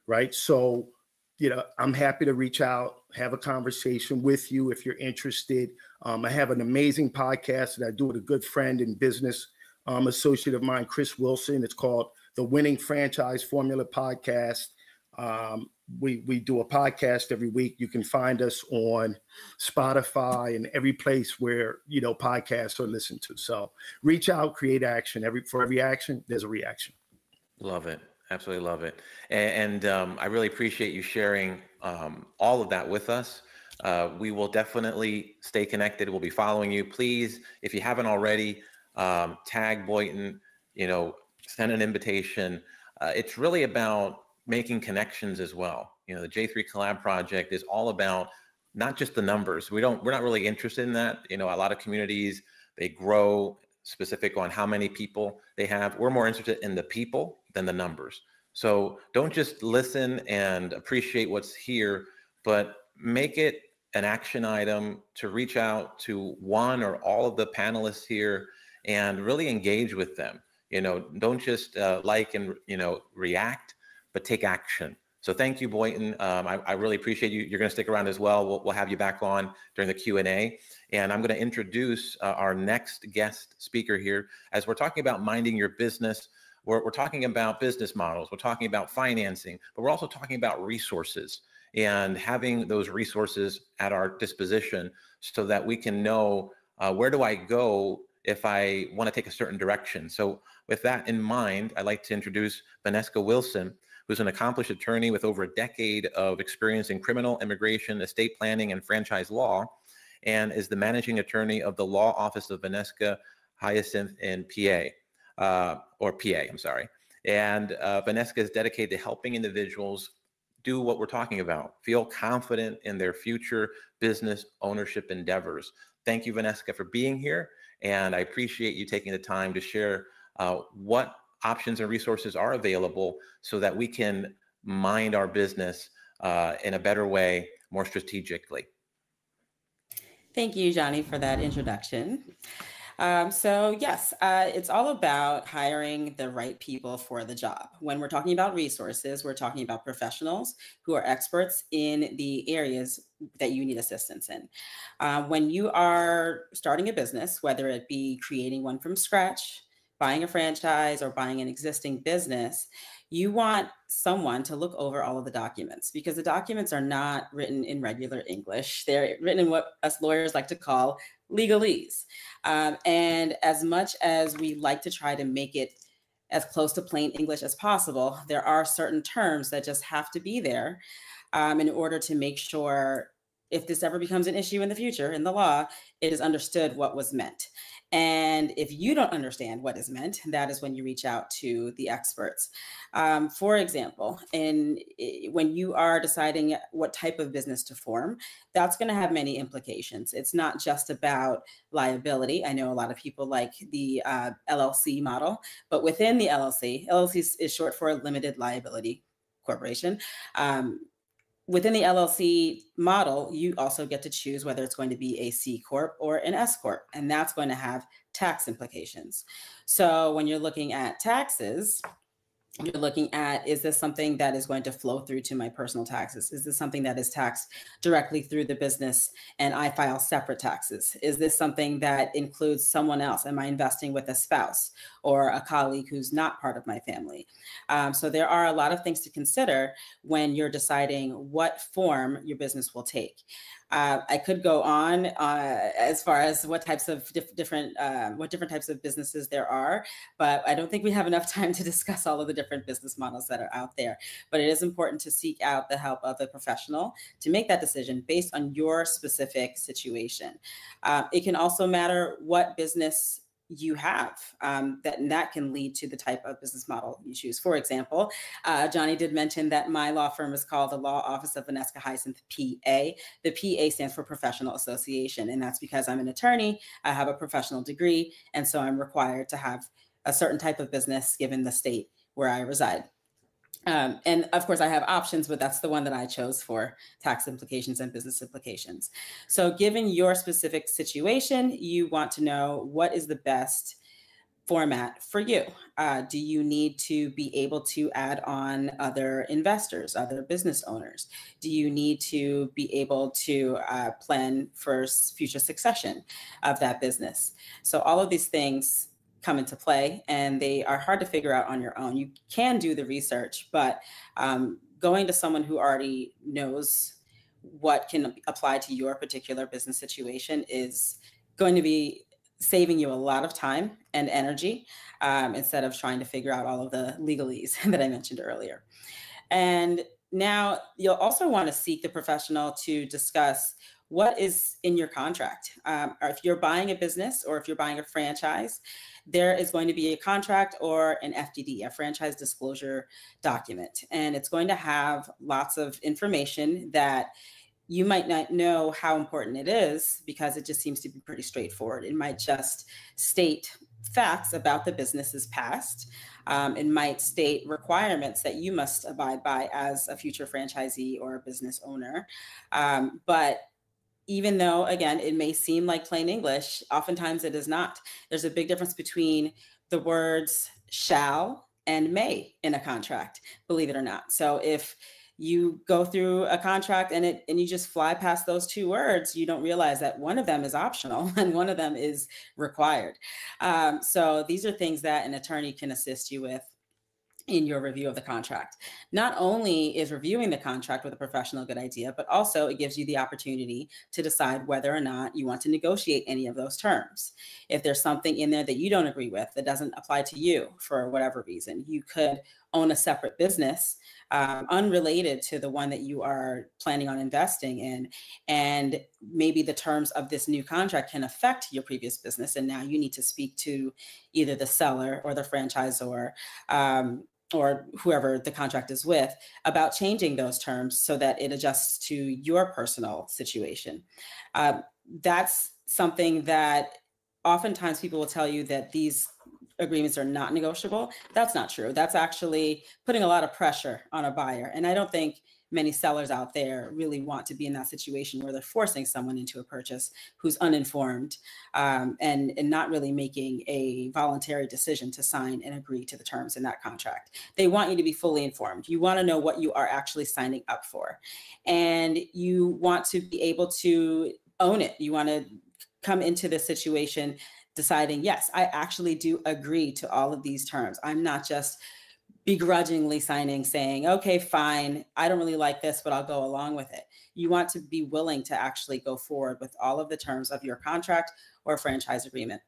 right? So, I'm happy to reach out, have a conversation with you if you're interested. I have an amazing podcast that I do with a good friend and business associate of mine, Chris Wilson. It's called the Winning Franchise Formula Podcast. We do a podcast every week. You can find us on Spotify and every place where, podcasts are listened to. So reach out, create action. For every action, there's a reaction. Love it. Absolutely love it. And I really appreciate you sharing all of that with us. We will definitely stay connected. We'll be following you. Please, if you haven't already, tag Boynton, send an invitation. It's really about making connections as well. The J3 Collab Project is all about not just the numbers. We're not really interested in that. A lot of communities, they grow specific on how many people they have. We're more interested in the people than the numbers. So don't just listen and appreciate what's here, but make it an action item to reach out to one or all of the panelists here and really engage with them. Don't just like and, react, but take action. So thank you, Boynton. I really appreciate you. You're going to stick around as well. We'll have you back on during the Q&A. And I'm going to introduce our next guest speaker here. As we're talking about minding your business, we're talking about business models. We're talking about financing, but we're also talking about resources and having those resources at our disposition so that we can know where do I go if I want to take a certain direction. So with that in mind, I'd like to introduce Vaneskha Wilson, who's an accomplished attorney with over a decade of experience in criminal, immigration, estate planning, and franchise law, and is the managing attorney of the law office of Vaneskha Hyacinth in PA. And Vaneskha is dedicated to helping individuals do what we're talking about, feel confident in their future business ownership endeavors. Thank you, Vaneskha, for being here. And I appreciate you taking the time to share what options and resources are available so that we can mind our business in a better way, more strategically. Thank you, Johnny, for that introduction. So yes, it's all about hiring the right people for the job. When we're talking about resources, we're talking about professionals who are experts in the areas that you need assistance in. When you are starting a business, whether it be creating one from scratch, buying a franchise, or buying an existing business, you want someone to look over all of the documents because the documents are not written in regular English. They're written in what us lawyers like to call legalese. And as much as we like to try to make it as close to plain English as possible, there are certain terms that just have to be there in order to make sure if this ever becomes an issue in the future in the law, it is understood what was meant. And if you don't understand what is meant, that is when you reach out to the experts. For example, when you are deciding what type of business to form, that's going to have many implications. It's not just about liability. I know a lot of people like the LLC model, but within the LLC is short for limited liability corporation. Within the LLC model, you also get to choose whether it's going to be a C Corp or an S Corp, and that's going to have tax implications. So when you're looking at taxes, You're looking at, is this something that is going to flow through to my personal taxes? Is this something that is taxed directly through the business and I file separate taxes? Is this something that includes someone else? Am I investing with a spouse or a colleague who's not part of my family? So there are a lot of things to consider when you're deciding what form your business will take. I could go on as far as what types of different types of businesses there are, but I don't think we have enough time to discuss all of the different business models that are out there. But it is important to seek out the help of a professional to make that decision based on your specific situation. It can also matter what business you have, that can lead to the type of business model you choose. For example, Johnny did mention that my law firm is called the Law Office of Vaneskha Wilson, PA. The PA stands for Professional Association, and that's because I'm an attorney, I have a professional degree, and so I'm required to have a certain type of business given the state where I reside. And of course, I have options, but that's the one that I chose for tax implications and business implications. So given your specific situation, you want to know what is the best format for you. Do you need to be able to add on other investors, other business owners? Do you need to be able to plan for future succession of that business? So all of these things come into play, and they are hard to figure out on your own. You can do the research, but going to someone who already knows what can apply to your particular business situation is going to be saving you a lot of time and energy instead of trying to figure out all of the legalese that I mentioned earlier. And now you'll also want to seek the professional to discuss what is in your contract. Or if you're buying a business or if you're buying a franchise, there is going to be a contract or an FDD, a franchise disclosure document. And it's going to have lots of information that you might not know how important it is because it just seems to be pretty straightforward. It might just state facts about the business's past. It might state requirements that you must abide by as a future franchisee or a business owner. But even though, again, it may seem like plain English, oftentimes it is not. There's a big difference between the words shall and may in a contract, believe it or not. So if you go through a contract and you just fly past those two words, you don't realize that one of them is optional and one of them is required. So these are things that an attorney can assist you with in your review of the contract. Not only is reviewing the contract with a professional a good idea, but also it gives you the opportunity to decide whether or not you want to negotiate any of those terms. If there's something in there that you don't agree with that doesn't apply to you for whatever reason, you could own a separate business unrelated to the one that you are planning on investing in. And maybe the terms of this new contract can affect your previous business. And now you need to speak to either the seller or the franchisor or whoever the contract is with about changing those terms so that it adjusts to your personal situation. That's something that oftentimes people will tell you that these agreements are not negotiable. That's not true. That's actually putting a lot of pressure on a buyer. And I don't think many sellers out there really want to be in that situation where they're forcing someone into a purchase who's uninformed and not really making a voluntary decision to sign and agree to the terms in that contract. They want you to be fully informed. You want to know what you are actually signing up for. And you want to be able to own it. You want to come into this situation deciding, yes, I actually do agree to all of these terms. I'm not just begrudgingly signing, saying, okay, fine, I don't really like this, but I'll go along with it. You want to be willing to actually go forward with all of the terms of your contract or franchise agreement.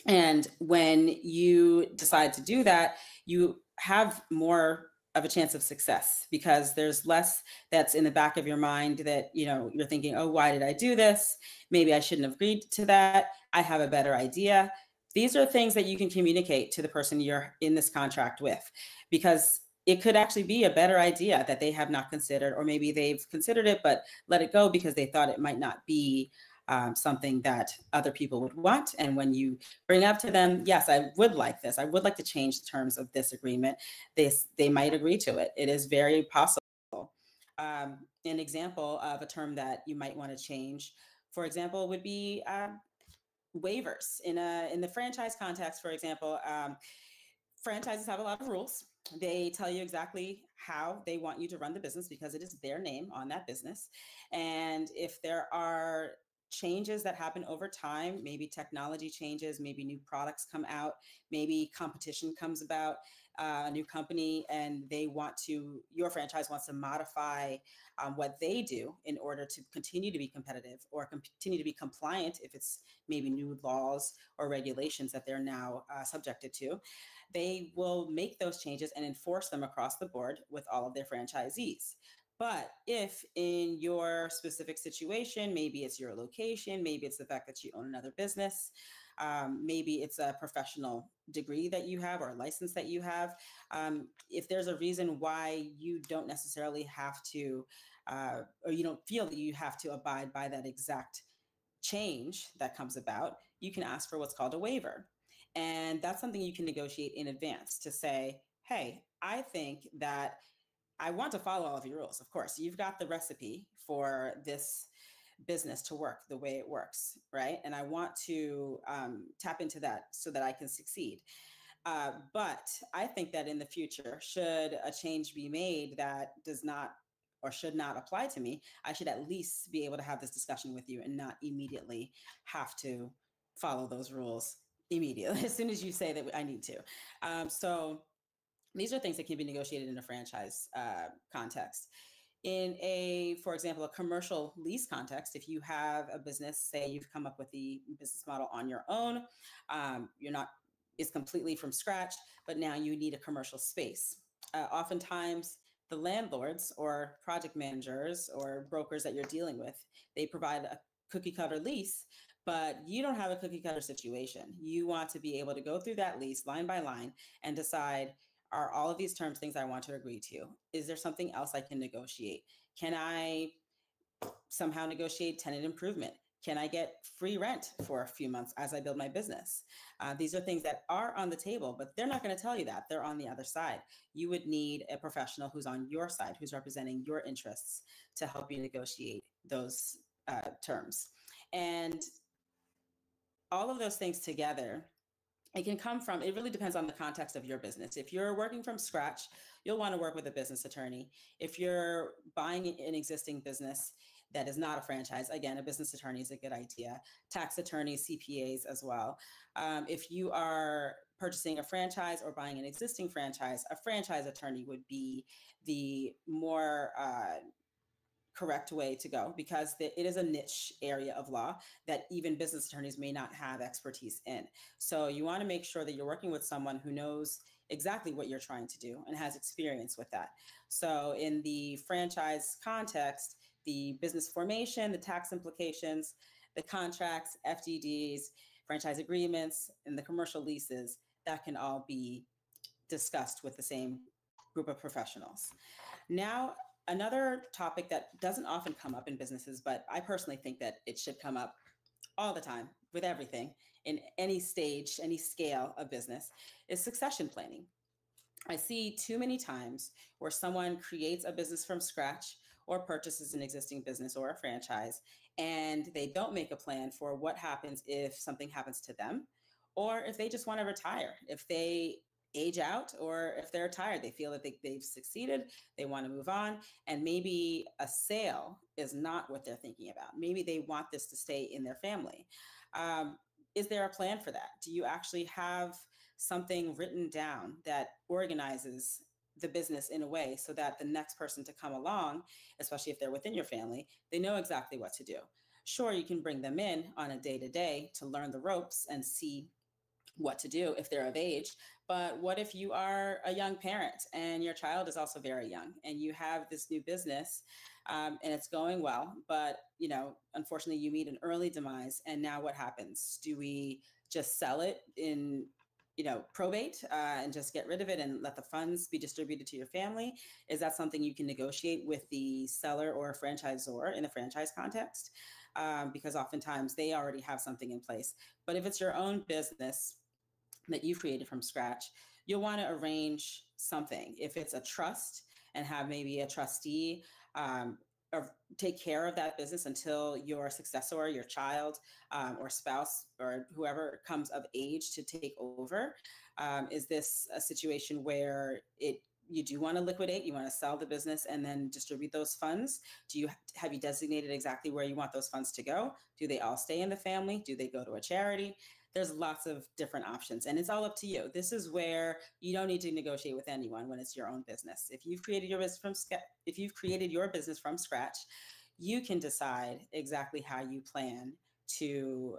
And when you decide to do that, you have more of a chance of success because there's less that's in the back of your mind that, you're thinking, oh, why did I do this? Maybe I shouldn't have agreed to that. I have a better idea. These are things that you can communicate to the person you're in this contract with, because it could actually be a better idea that they have not considered, or maybe they've considered it, but let it go because they thought it might not be something that other people would want. And when you bring up to them, yes, I would like this. I would like to change the terms of this agreement. They might agree to it. It is very possible. An example of a term that you might want to change, for example, would be waivers. In the franchise context, for example, franchises have a lot of rules. They tell you exactly how they want you to run the business because it is their name on that business. And if there are changes that happen over time, maybe technology changes, maybe new products come out, maybe competition comes about, a new company, and your franchise wants to modify what they do in order to continue to be competitive or continue to be compliant if it's maybe new laws or regulations that they're now subjected to, they will make those changes and enforce them across the board with all of their franchisees. But if in your specific situation, maybe it's your location, maybe it's the fact that you own another business, maybe it's a professional degree that you have or a license that you have, if there's a reason why you don't necessarily have to, or you don't feel that you have to abide by that exact change that comes about, you can ask for what's called a waiver. And that's something you can negotiate in advance to say, hey, I think that I want to follow all of your rules. Of course, you've got the recipe for this business to work the way it works, right? And I want to tap into that so that I can succeed. But I think that in the future, should a change be made that does not or should not apply to me, I should at least be able to have this discussion with you and not immediately have to follow those rules immediately as soon as you say that I need to. So these are things that can be negotiated in a franchise context. For example, a commercial lease context, if you have a business, say you've come up with the business model on your own, it's completely from scratch, but now you need a commercial space. Oftentimes, the landlords or project managers or brokers that you're dealing with, they provide a cookie cutter lease, but you don't have a cookie cutter situation. You want to be able to go through that lease line by line and decide, are all of these terms things I want to agree to? Is there something else I can negotiate? Can I somehow negotiate tenant improvement? Can I get free rent for a few months as I build my business? These are things that are on the table, but they're not going to tell you that. They're on the other side. You would need a professional who's on your side, who's representing your interests to help you negotiate those terms. And all of those things together, it really depends on the context of your business. If you're working from scratch, you'll want to work with a business attorney. If you're buying an existing business that is not a franchise, again, a business attorney is a good idea. Tax attorneys, CPAs as well. If you are purchasing a franchise or buying an existing franchise, a franchise attorney would be the more correct way to go, because it is a niche area of law that even business attorneys may not have expertise in. So you want to make sure that you're working with someone who knows exactly what you're trying to do and has experience with that. So in the franchise context, the business formation, the tax implications, the contracts, FDDs, franchise agreements, and the commercial leases, that can all be discussed with the same group of professionals. Now, another topic that doesn't often come up in businesses, but I personally think that it should come up all the time with everything in any stage, any scale of business, is succession planning. I see too many times where someone creates a business from scratch or purchases an existing business or a franchise, and they don't make a plan for what happens if something happens to them, or if they just want to retire, if they age out, or if they're tired, they feel that they've succeeded, they want to move on, and maybe a sale is not what they're thinking about. Maybe they want this to stay in their family. Is there a plan for that? Do you actually have something written down that organizes the business in a way so that the next person to come along, especially if they're within your family, they know exactly what to do? Sure, you can bring them in on a day-to-day to learn the ropes and see what to do if they're of age. But what if you are a young parent and your child is also very young and you have this new business and it's going well, but unfortunately you meet an early demise, and now what happens? Do we just sell it in probate and just get rid of it and let the funds be distributed to your family? Is that something you can negotiate with the seller or franchisor in the franchise context? Because oftentimes they already have something in place. But if it's your own business that you've created from scratch, you'll want to arrange something. If it's a trust and have maybe a trustee or take care of that business until your successor, your child, or spouse, or whoever comes of age to take over? Is this a situation where you do want to liquidate, you want to sell the business and then distribute those funds? Have you designated exactly where you want those funds to go? Do they all stay in the family? Do they go to a charity? There's lots of different options, and it's all up to you. This is where you don't need to negotiate with anyone when it's your own business. If you've created your business from scratch, you can decide exactly how you plan to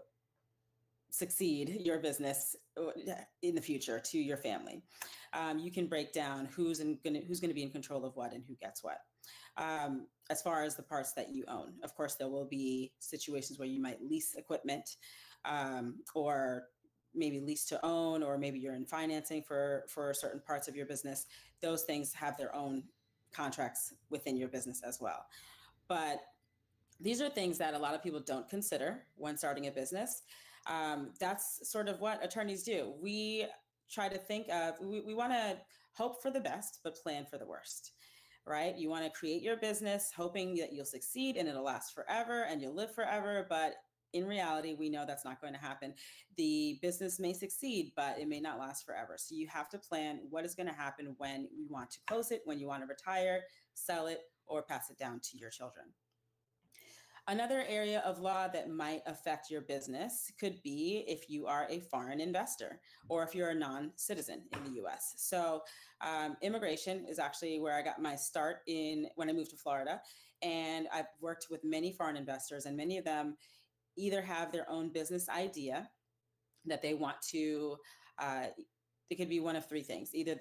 succeed your business in the future to your family. You can break down who's going to be in control of what and who gets what. As far as the parts that you own, of course, there will be situations where you might lease equipment, or maybe lease to own, or maybe you're in financing for certain parts of your business. Those things have their own contracts within your business as well. But these are things that a lot of people don't consider when starting a business. That's sort of what attorneys do. We try to think of, we want to hope for the best, but plan for the worst, right? You want to create your business hoping that you'll succeed and it'll last forever and you'll live forever. But in reality, we know that's not going to happen. The business may succeed, but it may not last forever. So you have to plan what is going to happen when you want to close it, when you want to retire, sell it, or pass it down to your children. Another area of law that might affect your business could be if you are a foreign investor or if you're a non-citizen in the US. So immigration is actually where I got my start when I moved to Florida. And I've worked with many foreign investors, and many of them either have their own business idea that they want to, it could be one of three things. Either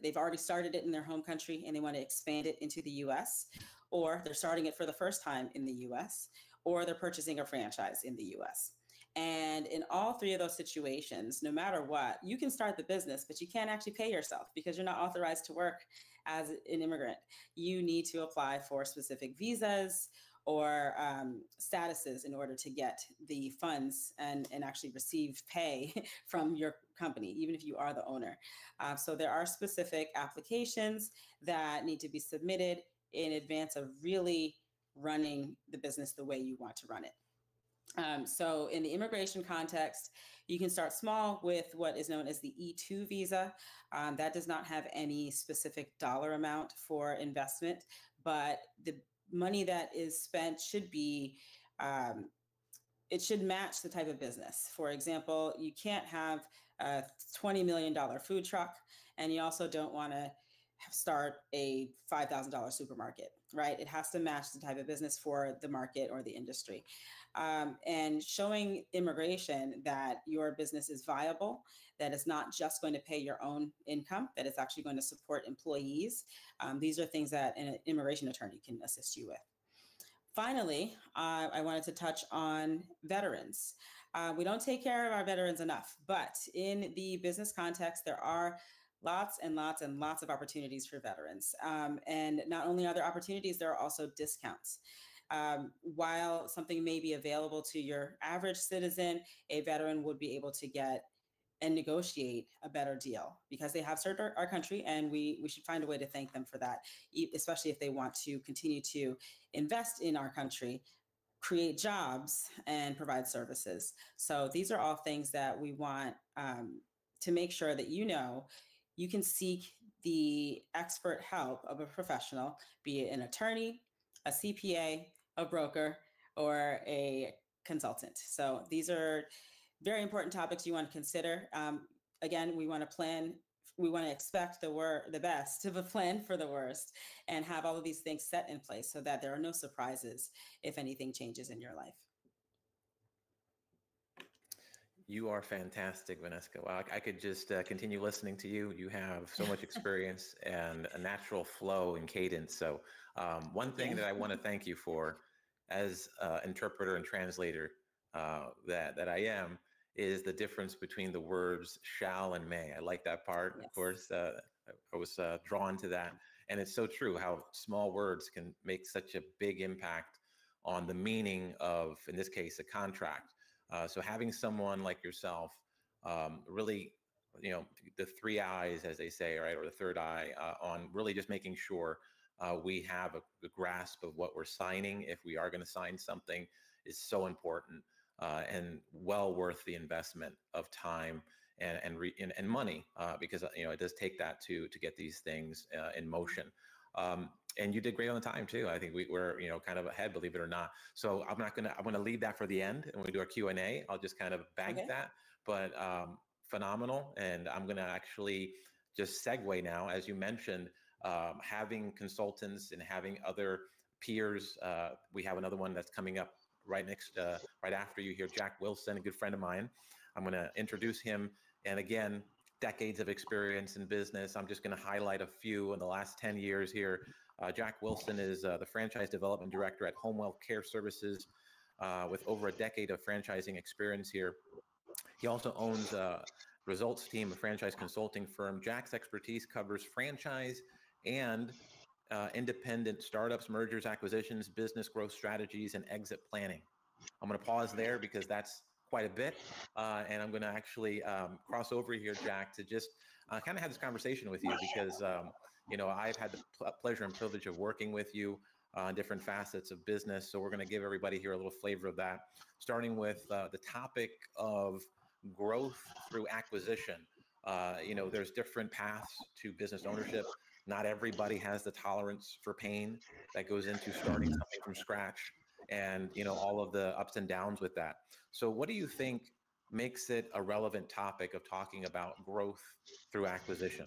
they've already started it in their home country and they want to expand it into the US, or they're starting it for the first time in the US, or they're purchasing a franchise in the US. And in all three of those situations, no matter what, you can start the business, but you can't actually pay yourself because you're not authorized to work as an immigrant. You need to apply for specific visas or statuses in order to get the funds and actually receive pay from your company, even if you are the owner. So there are specific applications that need to be submitted in advance of really running the business the way you want to run it. So in the immigration context, you can start small with what is known as the E2 visa. That does not have any specific dollar amount for investment, but the money that is spent should be, it should match the type of business. For example, you can't have a $20 million food truck, and you also don't want to start a $5,000 supermarket, right? It has to match the type of business for the market or the industry. And showing immigration that your business is viable, that it's not just going to pay your own income, that it's actually going to support employees. These are things that an immigration attorney can assist you with. Finally, I wanted to touch on veterans. We don't take care of our veterans enough, but in the business context, there are lots and lots and lots of opportunities for veterans. And not only are there opportunities, there are also discounts. While something may be available to your average citizen, a veteran would be able to get and negotiate a better deal because they have served our country, and we should find a way to thank them for that, especially if they want to continue to invest in our country, create jobs, and provide services. So these are all things that we want to make sure that you can seek the expert help of a professional, be it an attorney, a CPA, a broker, or a consultant. So these are very important topics you want to consider. Again, we want to plan, we want to expect the best, to plan for the worst, and have all of these things set in place so that there are no surprises if anything changes in your life. You are fantastic, Vaneskha. Wow, I could just continue listening to you. You have so much experience and a natural flow and cadence. So one thing that I want to thank you for as interpreter and translator that I am is the difference between the words shall and may. I like that part. Yes. Of course, I was drawn to that. And it's so true how small words can make such a big impact on the meaning of, in this case, a contract. So having someone like yourself really, the three eyes, as they say, right, or the third eye on really just making sure we have a grasp of what we're signing, if we are going to sign something, is so important and well worth the investment of time and money, because it does take that to get these things in motion. And you did great on the time too. I think we're kind of ahead, believe it or not. So I'm going to leave that for the end, and when we do our Q&A, I'll just kind of bank that. But phenomenal, and I'm going to actually just segue now, as you mentioned, having consultants and having other peers. We have another one that's coming up right after you here, Jack Wilson, a good friend of mine. I'm going to introduce him, and again, decades of experience in business. I'm just going to highlight a few in the last 10 years here. Jack Wilson is the franchise development director at Homewell Care Services, with over a decade of franchising experience here. He also owns Results Team, a franchise consulting firm. Jack's expertise covers franchise and independent startups, mergers, acquisitions, business growth strategies, and exit planning. I'm going to pause there because that's quite a bit. And I'm going to actually cross over here, Jack, to just kind of have this conversation with you because, I've had the pleasure and privilege of working with you on different facets of business. So we're going to give everybody here a little flavor of that, starting with the topic of growth through acquisition. There's different paths to business ownership. Not everybody has the tolerance for pain that goes into starting something from scratch, and all of the ups and downs with that. So what do you think makes it a relevant topic of talking about growth through acquisition?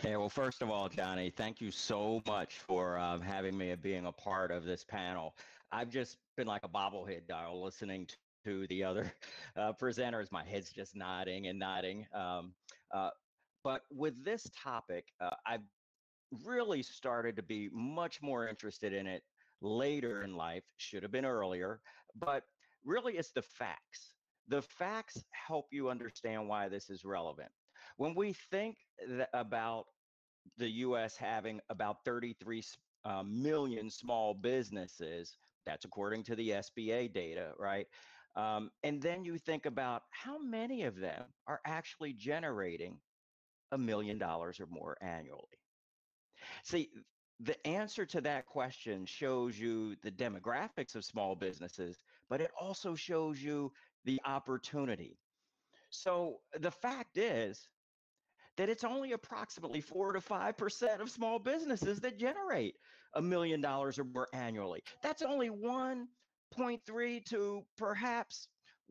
Yeah, well, first of all, Johnny, thank you so much for having me and being a part of this panel. I've just been like a bobblehead dial listening to the other presenters. My head's just nodding and nodding. But with this topic, I've really started to be much more interested in it later in life. Should have been earlier, but really it's the facts. The facts help you understand why this is relevant. When we think about the U.S. having about 33 million small businesses, that's according to the SBA data, right? And then you think about how many of them are actually generating $1 million or more annually. See, the answer to that question shows you the demographics of small businesses, but it also shows you the opportunity. So the fact is that it's only approximately 4 to 5% of small businesses that generate $1 million or more annually. That's only 1.3 to perhaps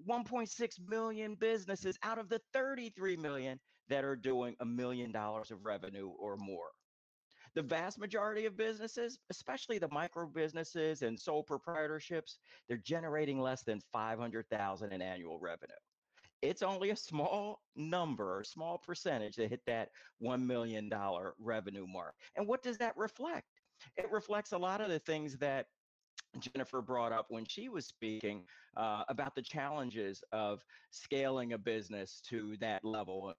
1.6 million businesses out of the 33 million that are doing $1 million of revenue or more. The vast majority of businesses, especially the micro businesses and sole proprietorships, they're generating less than 500,000 in annual revenue. It's only a small number, a small percentage that hit that $1 million revenue mark. And what does that reflect? It reflects a lot of the things that Jennifer brought up when she was speaking about the challenges of scaling a business to that level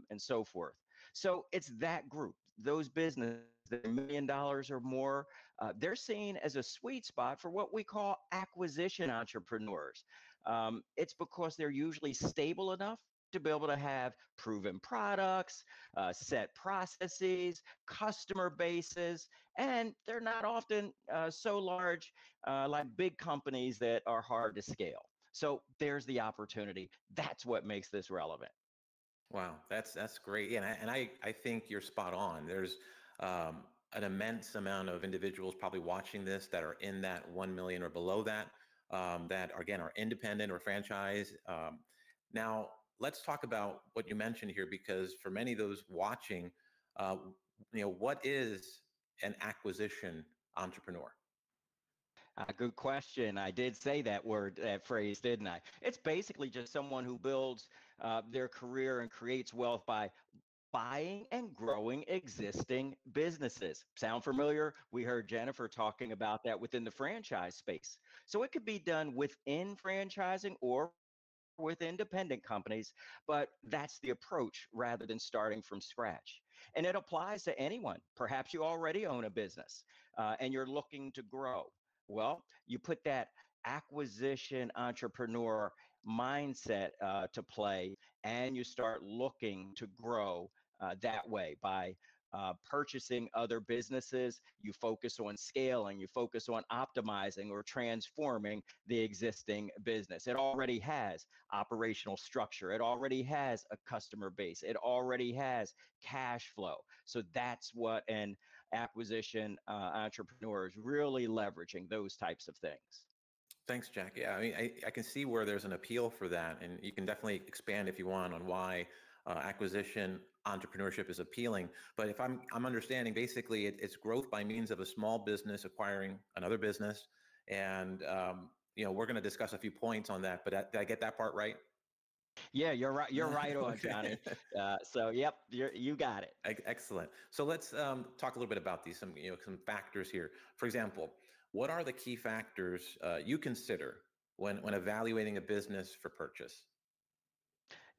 and so forth. So it's that group, those businesses that are $1 million or more, they're seen as a sweet spot for what we call acquisition entrepreneurs. It's because they're usually stable enough to be able to have proven products, set processes, customer bases, and they're not often so large like big companies that are hard to scale. So there's the opportunity. That's what makes this relevant. Wow, that's great. Yeah, and I think you're spot on. There's an immense amount of individuals probably watching this that are in that 1 million or below that, that again are independent or franchise. Now, let's talk about what you mentioned here, because for many of those watching, what is an acquisition entrepreneur? Good question. I did say that phrase, didn't I? It's basically just someone who builds their career and creates wealth by buying and growing existing businesses. Sound familiar? We heard Jennifer talking about that within the franchise space. So it could be done within franchising or with independent companies, but that's the approach rather than starting from scratch. And it applies to anyone. Perhaps you already own a business and you're looking to grow. Well, you put that acquisition entrepreneur mindset to play, and you start looking to grow that way by purchasing other businesses. You focus on scaling, you focus on optimizing or transforming the existing business. It already has operational structure. It already has a customer base. It already has cash flow. So that's what an acquisition entrepreneur is really leveraging, those types of things. Thanks, Jack. Yeah, I mean, I can see where there's an appeal for that, and you can definitely expand if you want on why acquisition entrepreneurship is appealing. But if I'm understanding, basically, it's growth by means of a small business acquiring another business, and we're going to discuss a few points on that. But did I get that part right? Yeah, you're right. You're right on, Okay. Johnny. So, yep, you got it. Excellent. So let's talk a little bit about these, some factors here. For example, what are the key factors you consider when evaluating a business for purchase?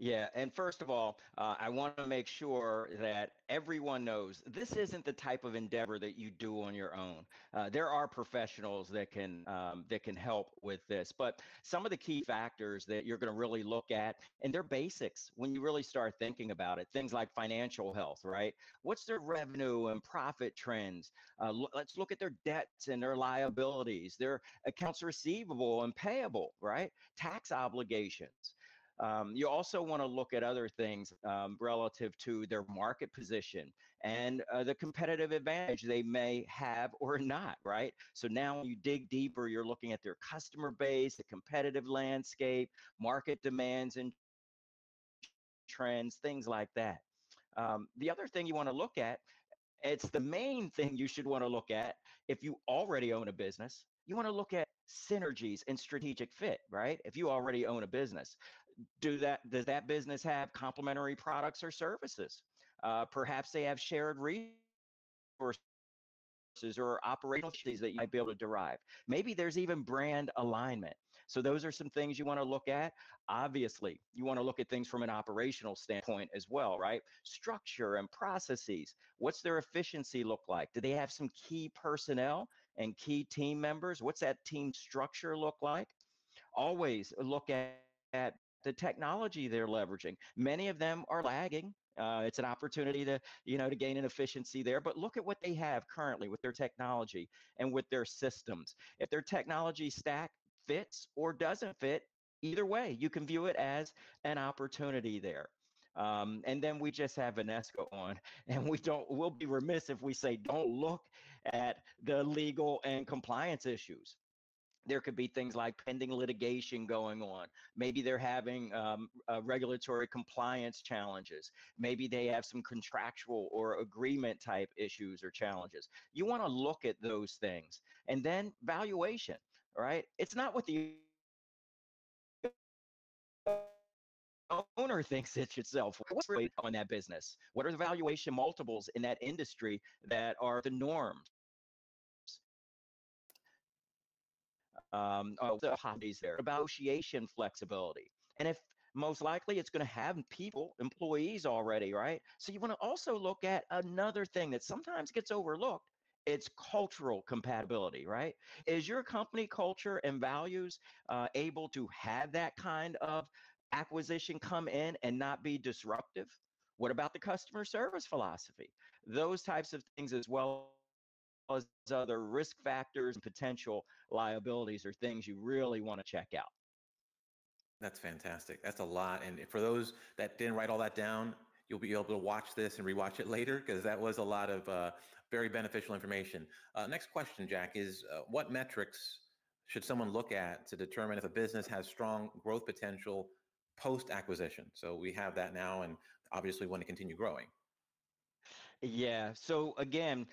Yeah, and first of all, I want to make sure that everyone knows this isn't the type of endeavor that you do on your own. There are professionals that can help with this, but some of the key factors that you're going to really look at, and they're basics when you really start thinking about it. Things like financial health, right? What's their revenue and profit trends? Let's look at their debts and their liabilities, their accounts receivable and payable, right? Tax obligations. You also want to look at other things relative to their market position and the competitive advantage they may have or not, right? So now when you dig deeper, you're looking at their customer base, the competitive landscape, market demands and trends, things like that. The other thing you want to look at, it's the main thing you should want to look at if you already own a business. You want to look at synergies and strategic fit, right? If you already own a business, does that business have complementary products or services? Perhaps they have shared resources or operational efficiencies that you might be able to derive. Maybe there's even brand alignment. So those are some things you want to look at. Obviously, you want to look at things from an operational standpoint as well, right? Structure and processes. What's their efficiency look like? Do they have some key personnel and key team members? What's that team structure look like? Always look at the technology they're leveraging. Many of them are lagging. It's an opportunity to gain an efficiency there, but look at what they have currently with their technology and with their systems. If their technology stack fits or doesn't fit, either way, you can view it as an opportunity there. And then we just have Vaneskha on, and we'll be remiss if we say don't look at the legal and compliance issues. There could be things like pending litigation going on. Maybe they're having regulatory compliance challenges. Maybe they have some contractual or agreement type issues or challenges. You want to look at those things. And then valuation, right? It's not what the owner thinks it should sell for. What's really on that business? What are the valuation multiples in that industry that are the norms? The hobbies there, negotiation flexibility. And if most likely it's going to have employees already, right? So you want to also look at another thing that sometimes gets overlooked. It's cultural compatibility, right? Is your company culture and values able to have that kind of acquisition come in and not be disruptive? What about the customer service philosophy? Those types of things, as well as other risk factors and potential liabilities, are things you really want to check out. That's fantastic. That's a lot. And for those that didn't write all that down, you'll be able to watch this and rewatch it later, because that was a lot of very beneficial information. Next question, Jack, is what metrics should someone look at to determine if a business has strong growth potential post-acquisition? So we have that now, and obviously want to continue growing. Yeah. So again,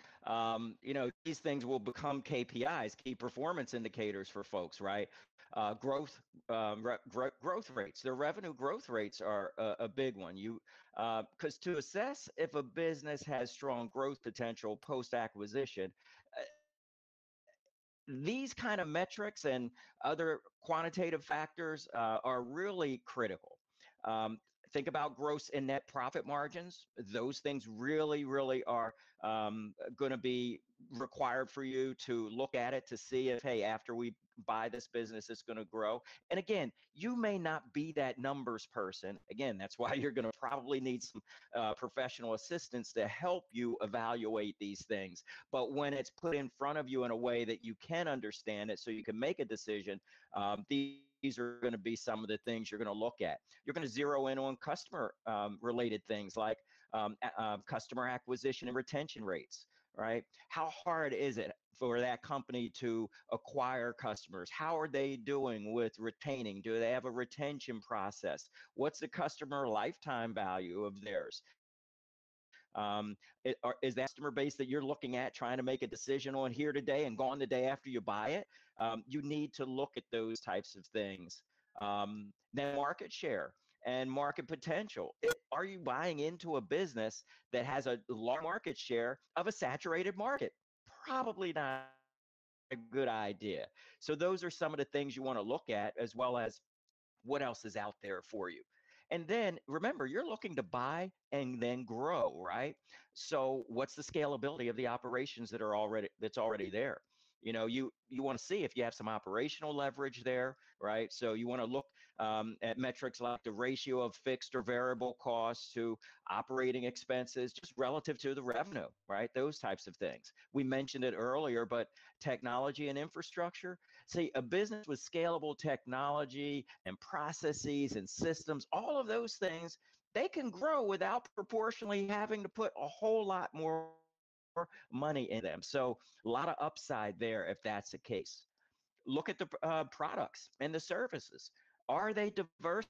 these things will become KPIs, key performance indicators for folks, right? Growth rates, their revenue growth rates are a big one. Because to assess if a business has strong growth potential post acquisition, these kind of metrics and other quantitative factors are really critical. Think about gross and net profit margins. Those things really, really are going to be required for you to look at it to see if, hey, after we buy this business, it's going to grow. And again, you may not be that numbers person. Again, that's why you're going to probably need some professional assistance to help you evaluate these things. But when it's put in front of you in a way that you can understand it so you can make a decision, these are going to be some of the things you're going to look at. You're going to zero in on customer related things like customer acquisition and retention rates, right? How hard is it for that company to acquire customers? How are they doing with retaining? Do they have a retention process? What's the customer lifetime value of theirs? Is that customer base that you're looking at trying to make a decision on here today and gone the day after you buy it? You need to look at those types of things. Then market share and market potential. Are you buying into a business that has a large market share of a saturated market? Probably not a good idea. So those are some of the things you want to look at, as well as what else is out there for you. And then remember, you're looking to buy and then grow, right? So what's the scalability of the operations that's already there? You know, you want to see if you have some operational leverage there, right? So you want to look at metrics like the ratio of fixed or variable costs to operating expenses, just relative to the revenue, right? Those types of things. We mentioned it earlier, but technology and infrastructure. See, a business with scalable technology and processes and systems, all of those things, they can grow without proportionally having to put a whole lot more money in them. So a lot of upside there if that's the case. Look at the products and the services. Are they diversified?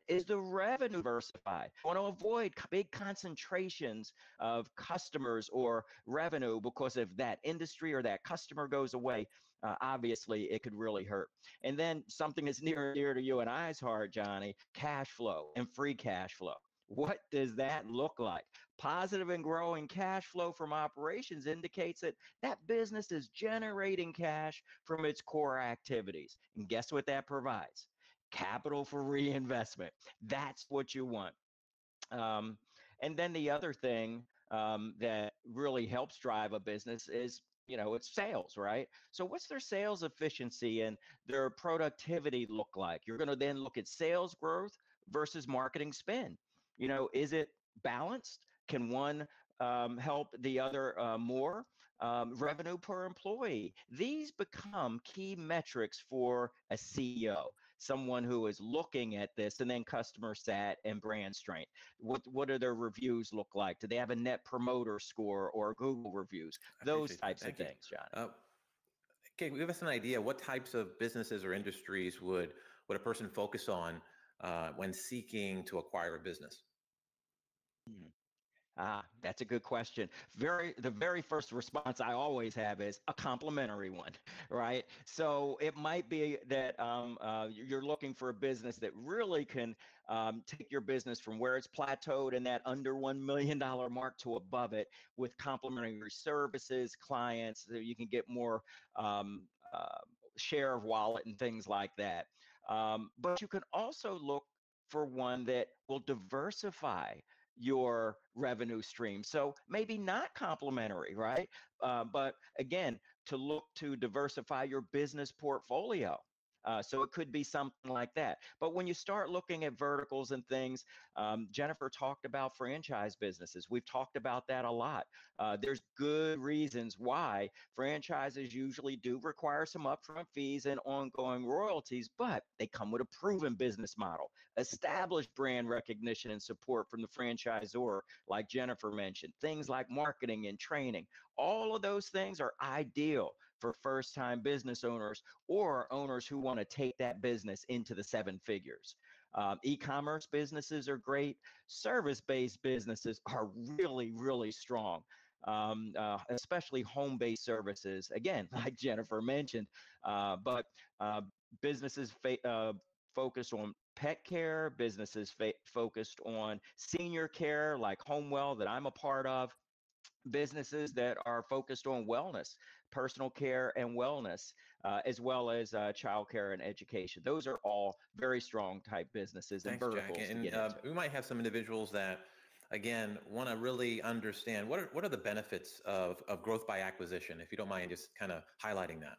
Is the revenue diversified? I want to avoid big concentrations of customers or revenue because if that industry or that customer goes away, obviously it could really hurt. And then something that's near and dear to you and I's heart, Johnny, cash flow and free cash flow. What does that look like? Positive and growing cash flow from operations indicates that that business is generating cash from its core activities. And guess what that provides? Capital for reinvestment. That's what you want. And then the other thing that really helps drive a business is, you know, it's sales, right? So what's their sales efficiency and their productivity look like? You're going to then look at sales growth versus marketing spend. You know, is it balanced? Can one help the other more? Revenue per employee. These become key metrics for a CEO, someone who is looking at this, and then customer sat and brand strength. What do their reviews look like? Do they have a net promoter score or Google reviews? Those types of things, John. Okay, give us an idea. What types of businesses or industries would a person focus on when seeking to acquire a business? That's a good question. The very first response I always have is a complimentary one, right? So it might be that you're looking for a business that really can take your business from where it's plateaued in that under $1 million mark to above it with complimentary services, clients, so you can get more share of wallet and things like that. But you can also look for one that will diversify your revenue stream. So maybe not complementary, right? But again, to look to diversify your business portfolio. So it could be something like that. But when you start looking at verticals and things, Jennifer talked about franchise businesses. We've talked about that a lot. There's good reasons why franchises usually do require some upfront fees and ongoing royalties, but they come with a proven business model, established brand recognition and support from the franchisor, like Jennifer mentioned, things like marketing and training. All of those things are ideal for first-time business owners or owners who want to take that business into the seven figures. E-commerce businesses are great. Service-based businesses are really, really strong, especially home-based services, again, like Jennifer mentioned, but businesses focused on pet care, businesses focused on senior care, like HomeWell that I'm a part of, businesses that are focused on wellness, personal care and wellness, as well as childcare and education. Those are all very strong type businesses and verticals. Jack. And we might have some individuals that again, want to really understand what are the benefits of growth by acquisition, if you don't mind just kind of highlighting that.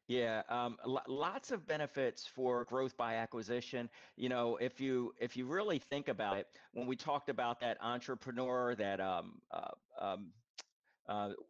Yeah, lots of benefits for growth by acquisition. You know, if you really think about it, when we talked about that entrepreneur, that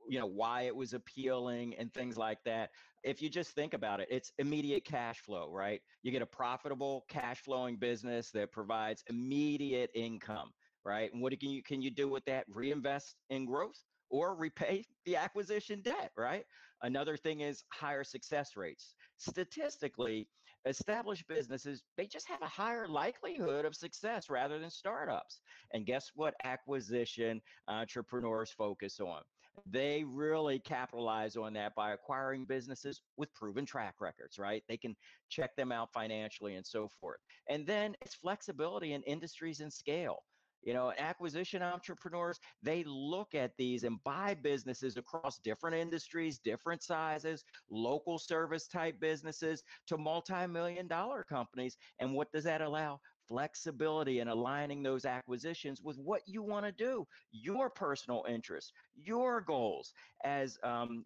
you know, why it was appealing and things like that. If you just think about it, it's immediate cash flow, right? You get a profitable cash flowing business that provides immediate income, right? And what can you do with that? Reinvest in growth or repay the acquisition debt, right? Another thing is higher success rates. Statistically, established businesses, they just have a higher likelihood of success rather than startups. And guess what acquisition entrepreneurs focus on? They really capitalize on that by acquiring businesses with proven track records, right? They can check them out financially and so forth. And then it's flexibility in industries and scale. You know, acquisition entrepreneurs, they look at these and buy businesses across different industries, different sizes, local service type businesses to multi-million dollar companies. And what does that allow? Flexibility in aligning those acquisitions with what you want to do, your personal interests, your goals, as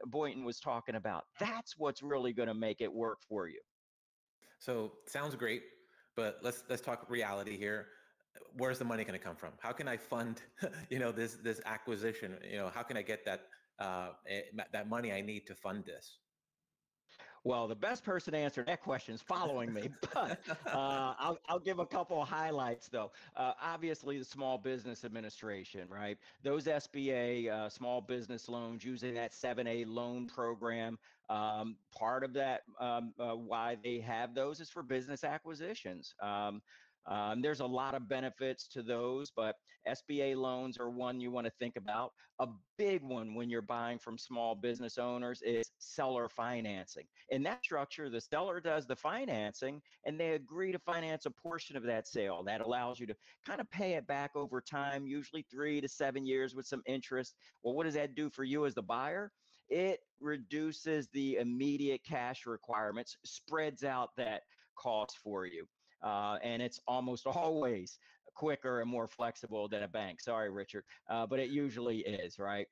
Boynton was talking about. That's what's really going to make it work for you. So sounds great, but let's talk reality here. Where's the money going to come from? How can I fund, you know, this acquisition? You know, how can I get that that money I need to fund this? Well, the best person to answer that question is following me, but I'll give a couple of highlights though. Obviously, the Small Business Administration, right? Those SBA small business loans using that 7A loan program. Part of that, why they have those is for business acquisitions. There's a lot of benefits to those, but SBA loans are one you want to think about. A big one when you're buying from small business owners is seller financing. In that structure, the seller does the financing and they agree to finance a portion of that sale. That allows you to kind of pay it back over time, usually 3 to 7 years with some interest. Well, what does that do for you as the buyer? It reduces the immediate cash requirements, spreads out that cost for you. And it's almost always quicker and more flexible than a bank. Sorry, Richard, but it usually is, right?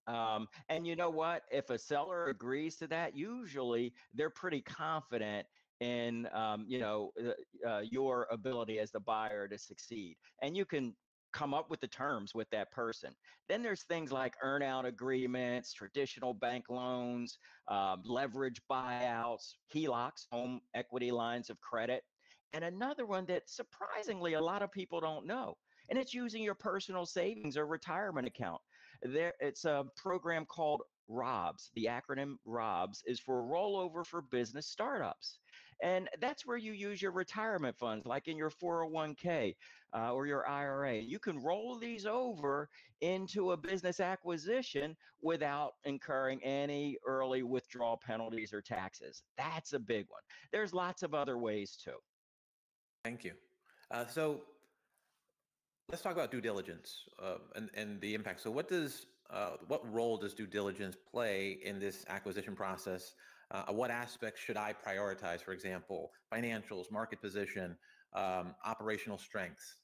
And you know what? If a seller agrees to that, usually they're pretty confident in you know, your ability as the buyer to succeed. And you can come up with the terms with that person. Then there's things like earn-out agreements, traditional bank loans, leverage buyouts, HELOCs, home equity lines of credit. And another one that surprisingly a lot of people don't know, and it's using your personal savings or retirement account. It's a program called ROBS. The acronym ROBS is for Rollover for Business Startups. And that's where you use your retirement funds, like in your 401k or your IRA. You can roll these over into a business acquisition without incurring any early withdrawal penalties or taxes. That's a big one. There's lots of other ways too. Thank you. So let's talk about due diligence and the impact. So what role does due diligence play in this acquisition process? What aspects should I prioritize, for example, financials, market position, operational strengths?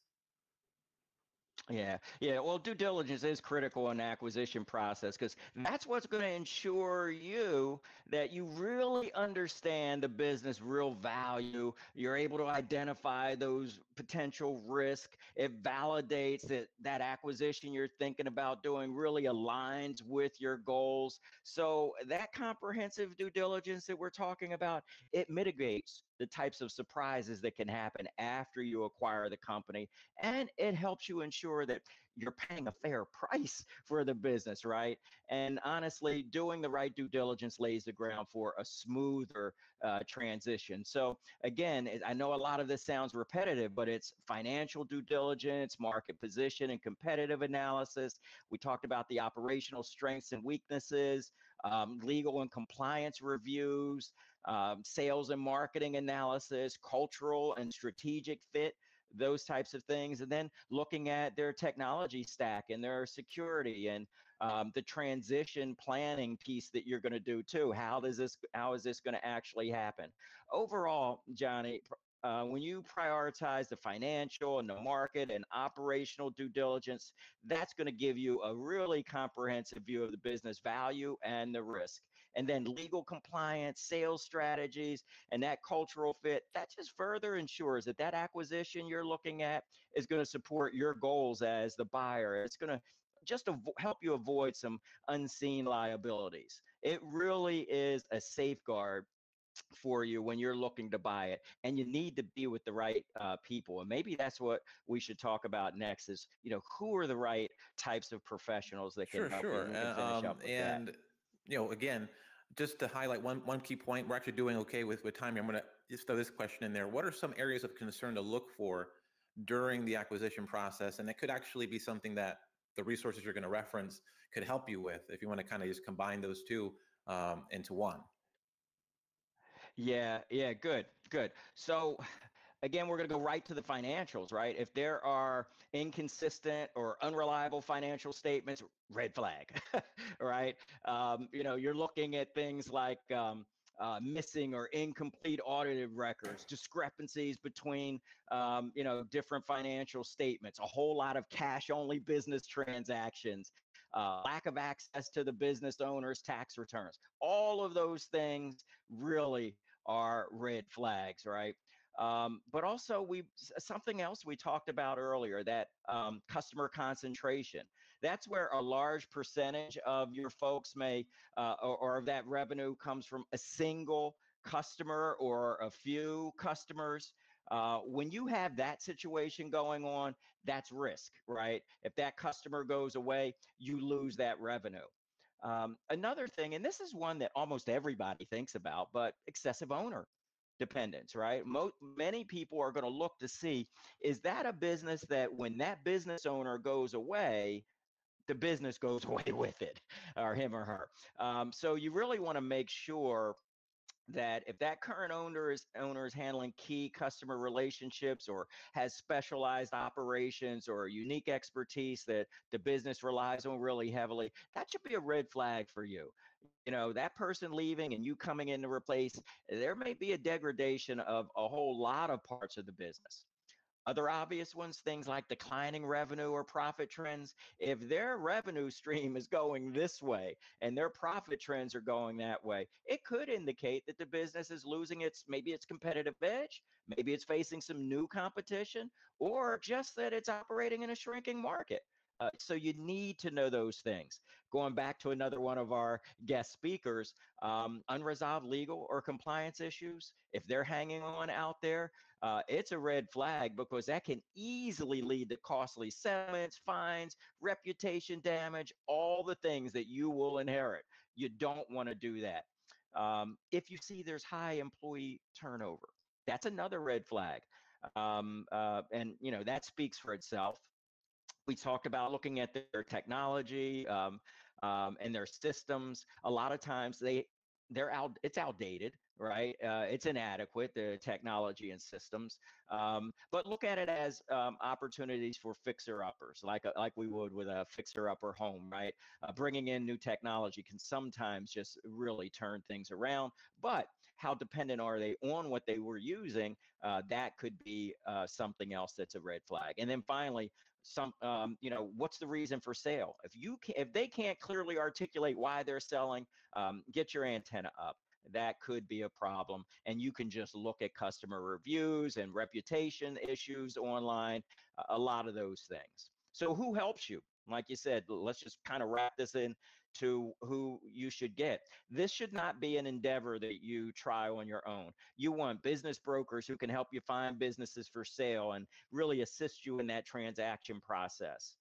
Yeah. Well, due diligence is critical in the acquisition process because that's what's going to ensure you that you really understand the business real value. You're able to identify those potential risk. It validates that acquisition you're thinking about doing really aligns with your goals. So that comprehensive due diligence that we're talking about, it mitigates the types of surprises that can happen after you acquire the company. And it helps you ensure that you're paying a fair price for the business, right? And honestly, doing the right due diligence lays the ground for a smoother transition. So again, I know a lot of this sounds repetitive, but it's financial due diligence, market position, and competitive analysis. We talked about the operational strengths and weaknesses, legal and compliance reviews, sales and marketing analysis, cultural and strategic fit, those types of things, and then looking at their technology stack and their security and the transition planning piece that you're going to do too. How is this going to actually happen? Overall, Johnny, when you prioritize the financial and the market and operational due diligence, that's going to give you a really comprehensive view of the business value and the risk. And then legal compliance, sales strategies, and that cultural fit, that just further ensures that that acquisition you're looking at is going to support your goals as the buyer. It's going to just help you avoid some unseen liabilities. It really is a safeguard for you when you're looking to buy it, and you need to be with the right people. And maybe that's what we should talk about next is, who are the right types of professionals that can help you, and we can finish up with that. And again, just to highlight one key point, we're actually doing okay with time. I'm going to just throw this question in there. What are some areas of concern to look for during the acquisition process? And it could actually be something that the resources you're going to reference could help you with, if you want to kind of just combine those two into one. Yeah, good. So again, we're going to go right to the financials, right? If there are inconsistent or unreliable financial statements, red flag, right? You're looking at things like missing or incomplete audited records, discrepancies between, different financial statements, a whole lot of cash-only business transactions, lack of access to the business owner's tax returns. All of those things really are red flags, right? But also something else we talked about earlier, that customer concentration. That's where a large percentage of your folks may, or that revenue comes from a single customer or a few customers. When you have that situation going on, that's risk, right? If that customer goes away, you lose that revenue. Another thing, and this is one that almost everybody thinks about, but excessive owner dependence, right? Many people are going to look to see, is that a business that when that business owner goes away, the business goes away with it, or him or her. So you really want to make sure that if that current owner is handling key customer relationships or has specialized operations or unique expertise that the business relies on really heavily, that should be a red flag for you. That person leaving and you coming in to replace, there may be a degradation of a whole lot of parts of the business. Other obvious ones, things like declining revenue or profit trends. If their revenue stream is going this way and their profit trends are going that way, it could indicate that the business is losing maybe its competitive edge, maybe it's facing some new competition, or just that it's operating in a shrinking market. So you need to know those things. Going back to another one of our guest speakers, unresolved legal or compliance issues, if they're hanging on out there, it's a red flag, because that can easily lead to costly settlements, fines, reputation damage, all the things that you will inherit. You don't want to do that. If you see there's high employee turnover, that's another red flag. And that speaks for itself. We talked about looking at their technology and their systems. A lot of times it's outdated, right? It's inadequate, the technology and systems. But look at it as opportunities for fixer-uppers, like we would with a fixer-upper home, right? Bringing in new technology can sometimes just really turn things around. But how dependent are they on what they were using? That could be something else that's a red flag. And then finally, what's the reason for sale? If they can't clearly articulate why they're selling, get your antenna up. That could be a problem. And you can just look at customer reviews and reputation issues online, a lot of those things. So who helps you? Like you said, let's just kind of wrap this in to who you should get. This should not be an endeavor that you try on your own. You want business brokers who can help you find businesses for sale and really assist you in that transaction process.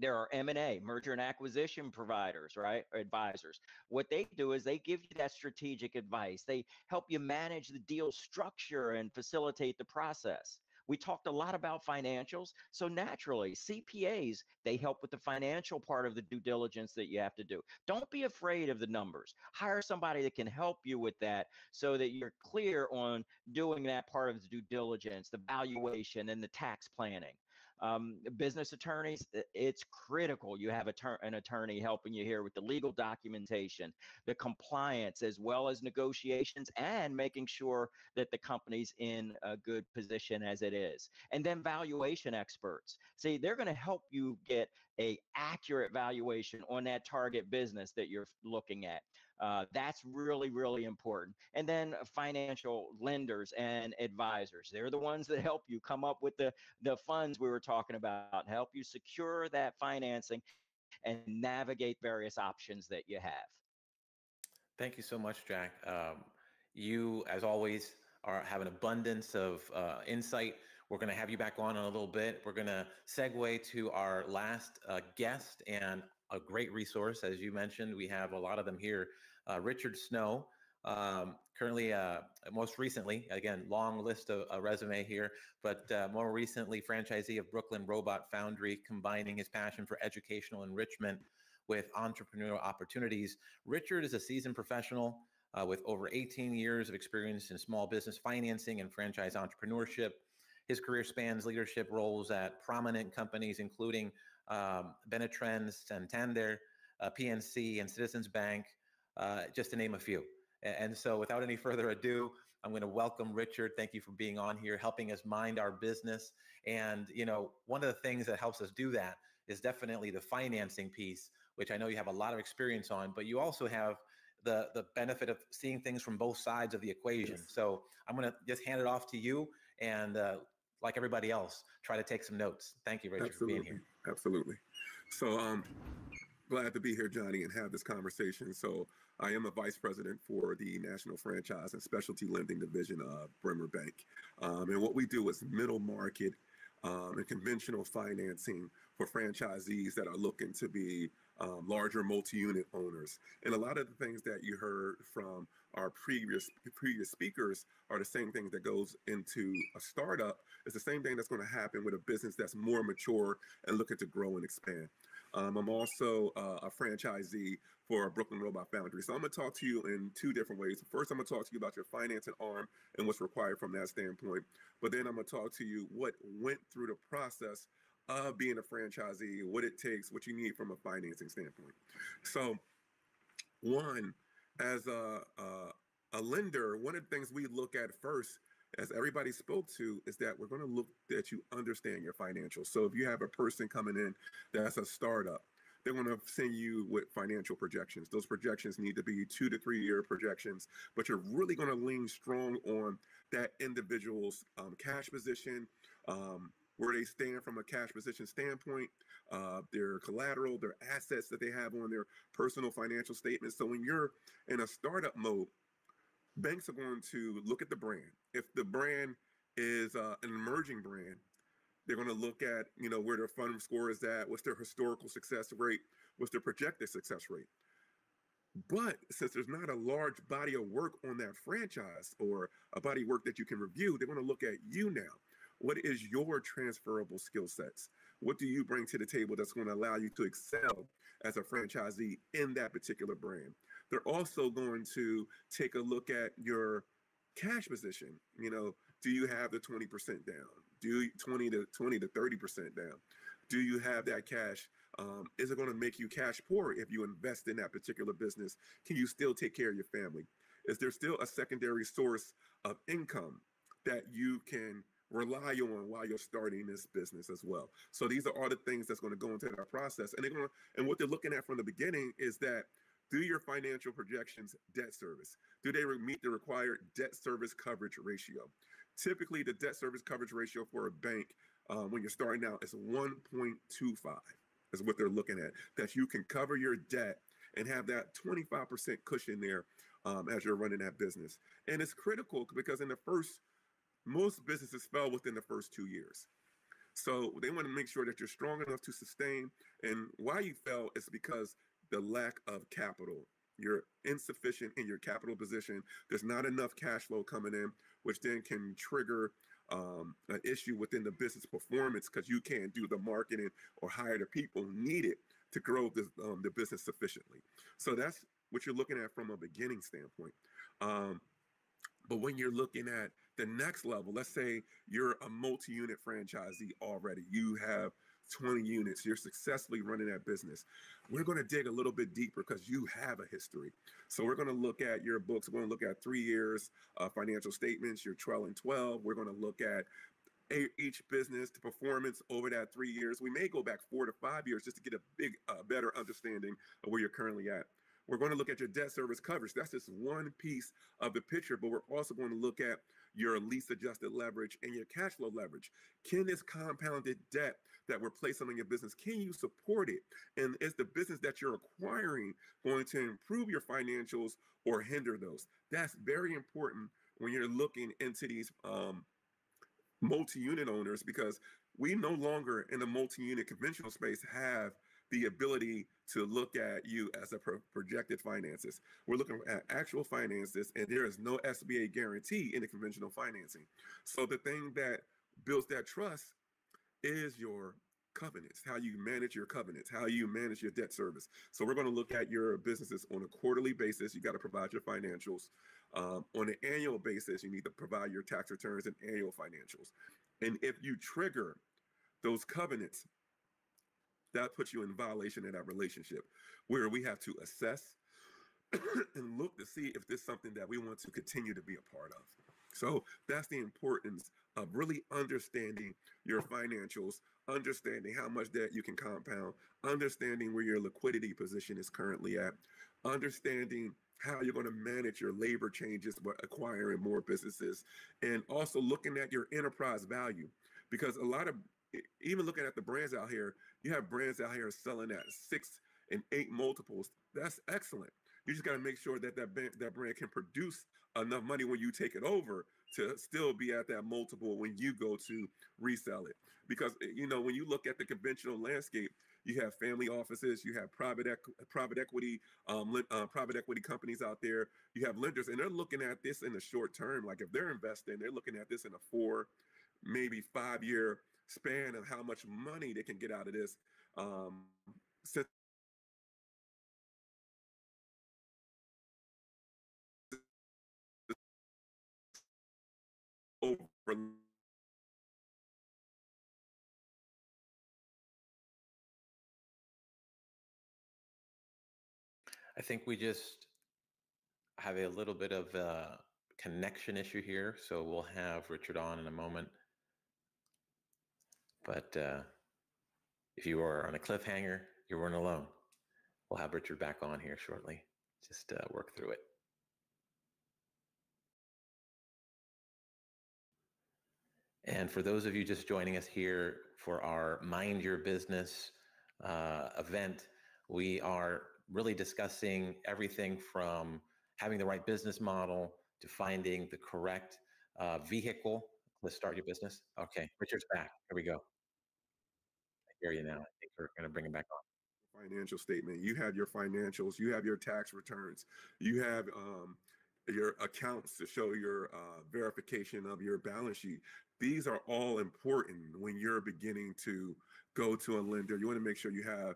There are M&A, merger and acquisition providers, right? Or advisors. What they do is they give you that strategic advice. They help you manage the deal structure and facilitate the process. We talked a lot about financials. So naturally, CPAs, they help with the financial part of the due diligence that you have to do. Don't be afraid of the numbers. Hire somebody that can help you with that so that you're clear on doing that part of the due diligence, the valuation, and the tax planning. Business attorneys, it's critical you have an attorney helping you here with the legal documentation, the compliance, as well as negotiations, and making sure that the company's in a good position as it is. And then valuation experts. See, they're going to help you get a accurate valuation on that target business that you're looking at. That's really, really important. And then financial lenders and advisors. They're the ones that help you come up with the funds we were talking about, help you secure that financing and navigate various options that you have. Thank you so much, Jack. You, as always, have an abundance of insight. We're going to have you back on in a little bit. We're going to segue to our last guest and a great resource. As you mentioned, we have a lot of them here. Richard Snow, currently, most recently, again, long list of a resume here, but more recently, franchisee of Brooklyn Robot Foundry, combining his passion for educational enrichment with entrepreneurial opportunities. Richard is a seasoned professional with over 18 years of experience in small business financing and franchise entrepreneurship. His career spans leadership roles at prominent companies, including Benetrends, Santander, PNC, and Citizens Bank, just to name a few. And so without any further ado, I'm going to welcome Richard. Thank you for being on here, helping us mind our business. And, you know, one of the things that helps us do that is definitely the financing piece, which I know you have a lot of experience on, but you also have the benefit of seeing things from both sides of the equation. Yes. So I'm going to just hand it off to you, and like everybody else, try to take some notes. Thank you, Richard, for being here. Absolutely. So glad to be here, Johnny, and have this conversation. So I am a vice president for the National Franchise and Specialty Lending Division of Bremer Bank. And what we do is middle market and conventional financing for franchisees that are looking to be larger multi-unit owners. And a lot of the things that you heard from our previous speakers are the same things that goes into a startup. It's the same thing that's going to happen with a business that's more mature and looking to grow and expand. I'm also a franchisee for Brooklyn Robot Foundry. So I'm going to talk to you in two different ways. First, I'm going to talk to you about your financing arm and what's required from that standpoint. But then I'm going to talk to you what went through the process of being a franchisee, what it takes, what you need from a financing standpoint. So one, as a lender, one of the things we look at first, as everybody spoke to, is that we're going to look that you understand your financials. So if you have a person coming in that's a startup, they're going to send you with financial projections. Those projections need to be 2 to 3 year projections, but you're really going to lean strong on that individual's cash position, where they stand from a cash position standpoint, their collateral, their assets that they have on their personal financial statements. So when you're in a startup mode, banks are going to look at the brand. If the brand is an emerging brand, they're going to look at, you know, where their fund score is at, what's their historical success rate, what's their projected success rate. But since there's not a large body of work on that franchise or a body of work that you can review, they're going to look at you now. What is your transferable skill sets? What do you bring to the table that's going to allow you to excel as a franchisee in that particular brand? They're also going to take a look at your cash position. You know, do you have the 20% down? Do you 20 to 30% down? Do you have that cash? Is it going to make you cash poor if you invest in that particular business? Can you still take care of your family? Is there still a secondary source of income that you can rely on while you're starting this business as well? So these are all the things that's going to go into that process. And what they're looking at from the beginning is that, do your financial projections debt service? Do they meet the required debt service coverage ratio? Typically, the debt service coverage ratio for a bank when you're starting out is 1.25 is what they're looking at, that you can cover your debt and have that 25% cushion there as you're running that business. And it's critical because most businesses fail within the first 2 years. So they want to make sure that you're strong enough to sustain. And why you fail is because the lack of capital. You're insufficient in your capital position. There's not enough cash flow coming in, which then can trigger an issue within the business performance because you can't do the marketing or hire the people needed to grow the business sufficiently. So that's what you're looking at from a beginning standpoint. But when you're looking at the next level, let's say you're a multi-unit franchisee already, you have 20 units, you're successfully running that business. We're going to dig a little bit deeper because you have a history. So we're going to look at your books. We're going to look at 3 years financial statements, your 12 and 12. We're going to look at each business to performance over that 3 years. We may go back 4 to 5 years just to get a better understanding of where you're currently at. We're going to look at your debt service coverage. That's just one piece of the picture, but we're also going to look at your lease adjusted leverage and your cash flow leverage. Can this compounded debt that we're placing on your business, can you support it? And is the business that you're acquiring going to improve your financials or hinder those? That's very important when you're looking into these multi-unit owners, because we no longer in the multi-unit conventional space have the ability to look at you as a projected finances. We're looking at actual finances, and there is no SBA guarantee in the conventional financing. So the thing that builds that trust is your covenants, how you manage your covenants, how you manage your debt service. So we're going to look at your businesses on a quarterly basis. You got to provide your financials. On an annual basis, you need to provide your tax returns and annual financials. And if you trigger those covenants, that puts you in violation of that relationship, where we have to assess and look to see if this is something that we want to continue to be a part of. So that's the importance of really understanding your financials, understanding how much debt you can compound, understanding where your liquidity position is currently at, understanding how you're going to manage your labor changes by acquiring more businesses, and also looking at your enterprise value. Because a lot of, even looking at the brands out here, you have brands out here selling at 6 and 8 multiples. That's excellent. You just got to make sure that that brand can produce enough money when you take it over to still be at that multiple when you go to resell it. Because, you know, when you look at the conventional landscape, you have family offices, you have private equity companies out there, you have lenders, and they're looking at this in the short term. Like if they're investing, they're looking at this in a 4, maybe 5 year span of how much money they can get out of this. Since over I think we just have a little bit of a connection issue here, so we'll have Richard on in a moment. But if you are on a cliffhanger, you weren't alone. We'll have Richard back on here shortly. Just work through it. And for those of you just joining us here for our Mind Your Business event, we are really discussing everything from having the right business model to finding the correct vehicle to start your business. Okay, Richard's back. Here we go. I hear you now. I think we're going to bring him back on. Financial statement, you have your financials, you have your tax returns, you have your accounts to show your verification of your balance sheet. These are all important when you're beginning to go to a lender. You want to make sure you have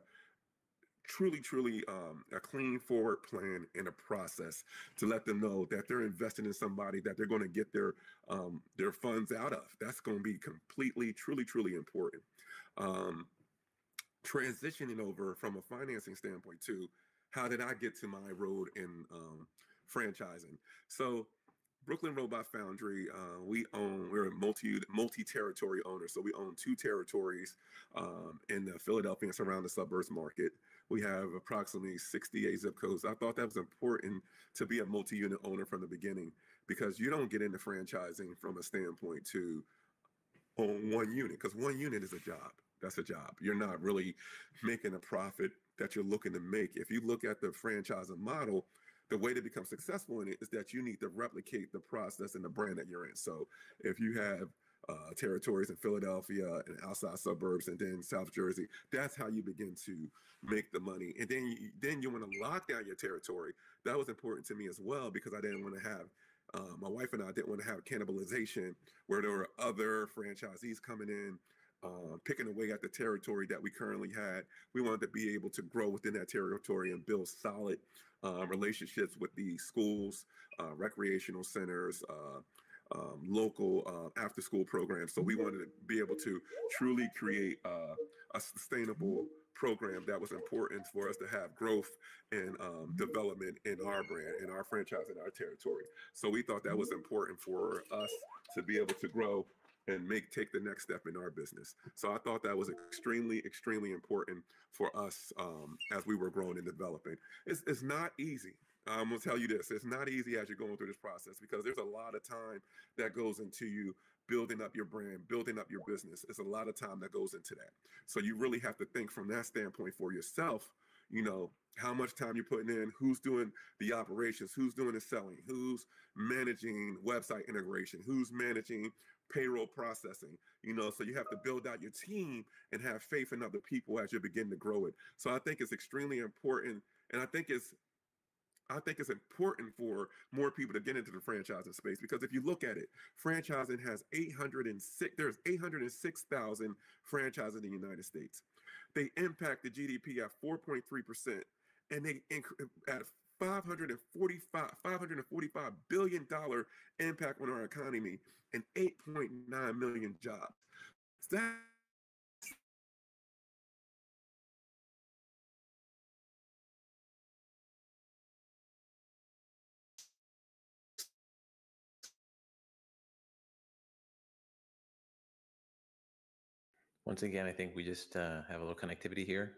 truly a clean forward plan and a process to let them know that they're investing in somebody that they're going to get their funds out of. That's going to be completely, truly important. Transitioning over from a financing standpoint to how did I get to my road in franchising? So Brooklyn Robot Foundry, we're a multi-territory owner. So we own 2 territories in the Philadelphia and surrounding suburbs market. We have approximately 68 zip codes. I thought that was important to be a multi-unit owner from the beginning, because you don't get into franchising from a standpoint to own 1 unit, because 1 unit is a job. That's a job. You're not really making a profit that you're looking to make. If you look at the franchising model, the way to become successful in it is that you need to replicate the process and the brand that you're in. So if you have territories in Philadelphia and outside suburbs and then South Jersey, that's how you begin to make the money. And then you want to lock down your territory. That was important to me as well, because I didn't want to have my wife and I didn't want to have cannibalization where there were other franchisees coming in picking away at the territory that we currently had. We wanted to be able to grow within that territory and build solid relationships with the schools, recreational centers, local after-school programs. So we wanted to be able to truly create a sustainable program that was important for us to have growth and development in our brand, in our franchise, in our territory. So we thought that was important for us to be able to grow and take the next step in our business. So I thought that was extremely important for us as we were growing and developing. It's not easy. I'm gonna tell you this, it's not easy as you're going through this process, because there's a lot of time that goes into you building up your brand, building up your business. It's a lot of time that goes into that. So you really have to think from that standpoint for yourself, you know, how much time you're putting in, who's doing the operations, who's doing the selling, who's managing website integration, who's managing payroll processing, you know, so you have to build out your team and have faith in other people as you begin to grow it. So I think it's extremely important. And I think it's important for more people to get into the franchising space, because if you look at it, franchising has 806,000 franchises in the United States. They impact the GDP at 4.3%, and they at $545 billion impact on our economy and 8.9 million jobs. That Once again, I think we just have a little connectivity here,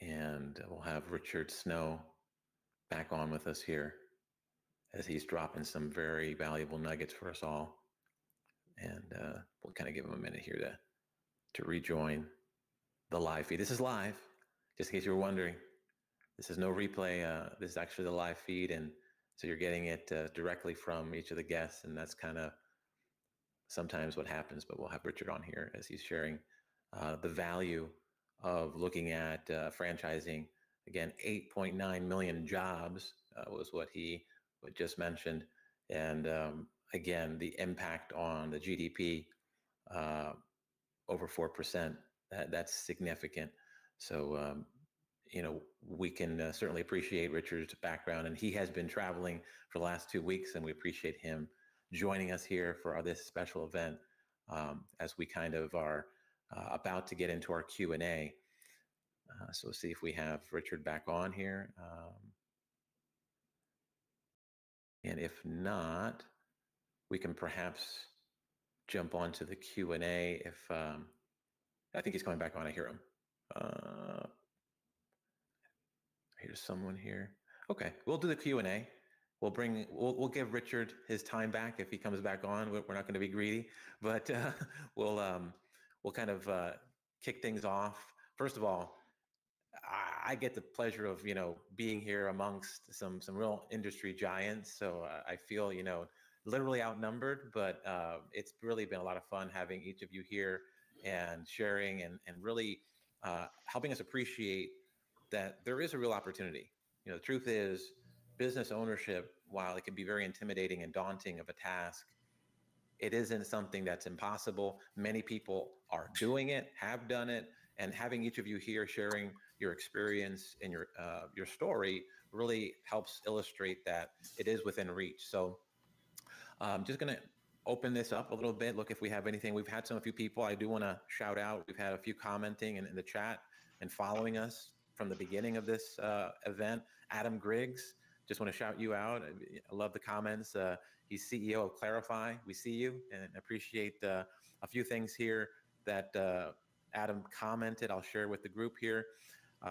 and we'll have Richard Snow back on with us here as he's dropping some very valuable nuggets for us all. And we'll kind of give him a minute here to rejoin the live feed. This is live, just in case you were wondering. This is no replay. This is actually the live feed, and so you're getting it directly from each of the guests, and that's kind of sometimes what happens. But we'll have Richard on here as he's sharing the value of looking at franchising. Again, 8.9 million jobs was what he just mentioned, and again, the impact on the GDP over 4%. That's significant. So you know, we can certainly appreciate Richard's background, and he has been traveling for the last 2 weeks, and we appreciate him joining us here for this special event as we kind of are about to get into our Q&A. So we'll see if we have Richard back on here. And if not, we can perhaps jump onto the Q&A if, I think he's coming back on, I hear him. Here's someone here. Okay, we'll do the Q&A. We'll give Richard his time back if he comes back on. We're not going to be greedy, but we'll kind of kick things off. First of all, I get the pleasure of, you know, being here amongst some real industry giants. So I feel, you know, literally outnumbered, but it's really been a lot of fun having each of you here and sharing and really helping us appreciate that there is a real opportunity. You know, the truth is, business ownership, while it can be very intimidating and daunting of a task, it isn't something that's impossible. Many people are doing it, have done it, and having each of you here sharing your experience and your story really helps illustrate that it is within reach. So I'm just going to open this up a little bit. Look if we have anything. We've had a few people I do want to shout out. We've had a few commenting in the chat and following us from the beginning of this event. Adam Griggs, just want to shout you out. I love the comments. He's CEO of Clarify. We see you and appreciate a few things here that Adam commented. I'll share with the group here.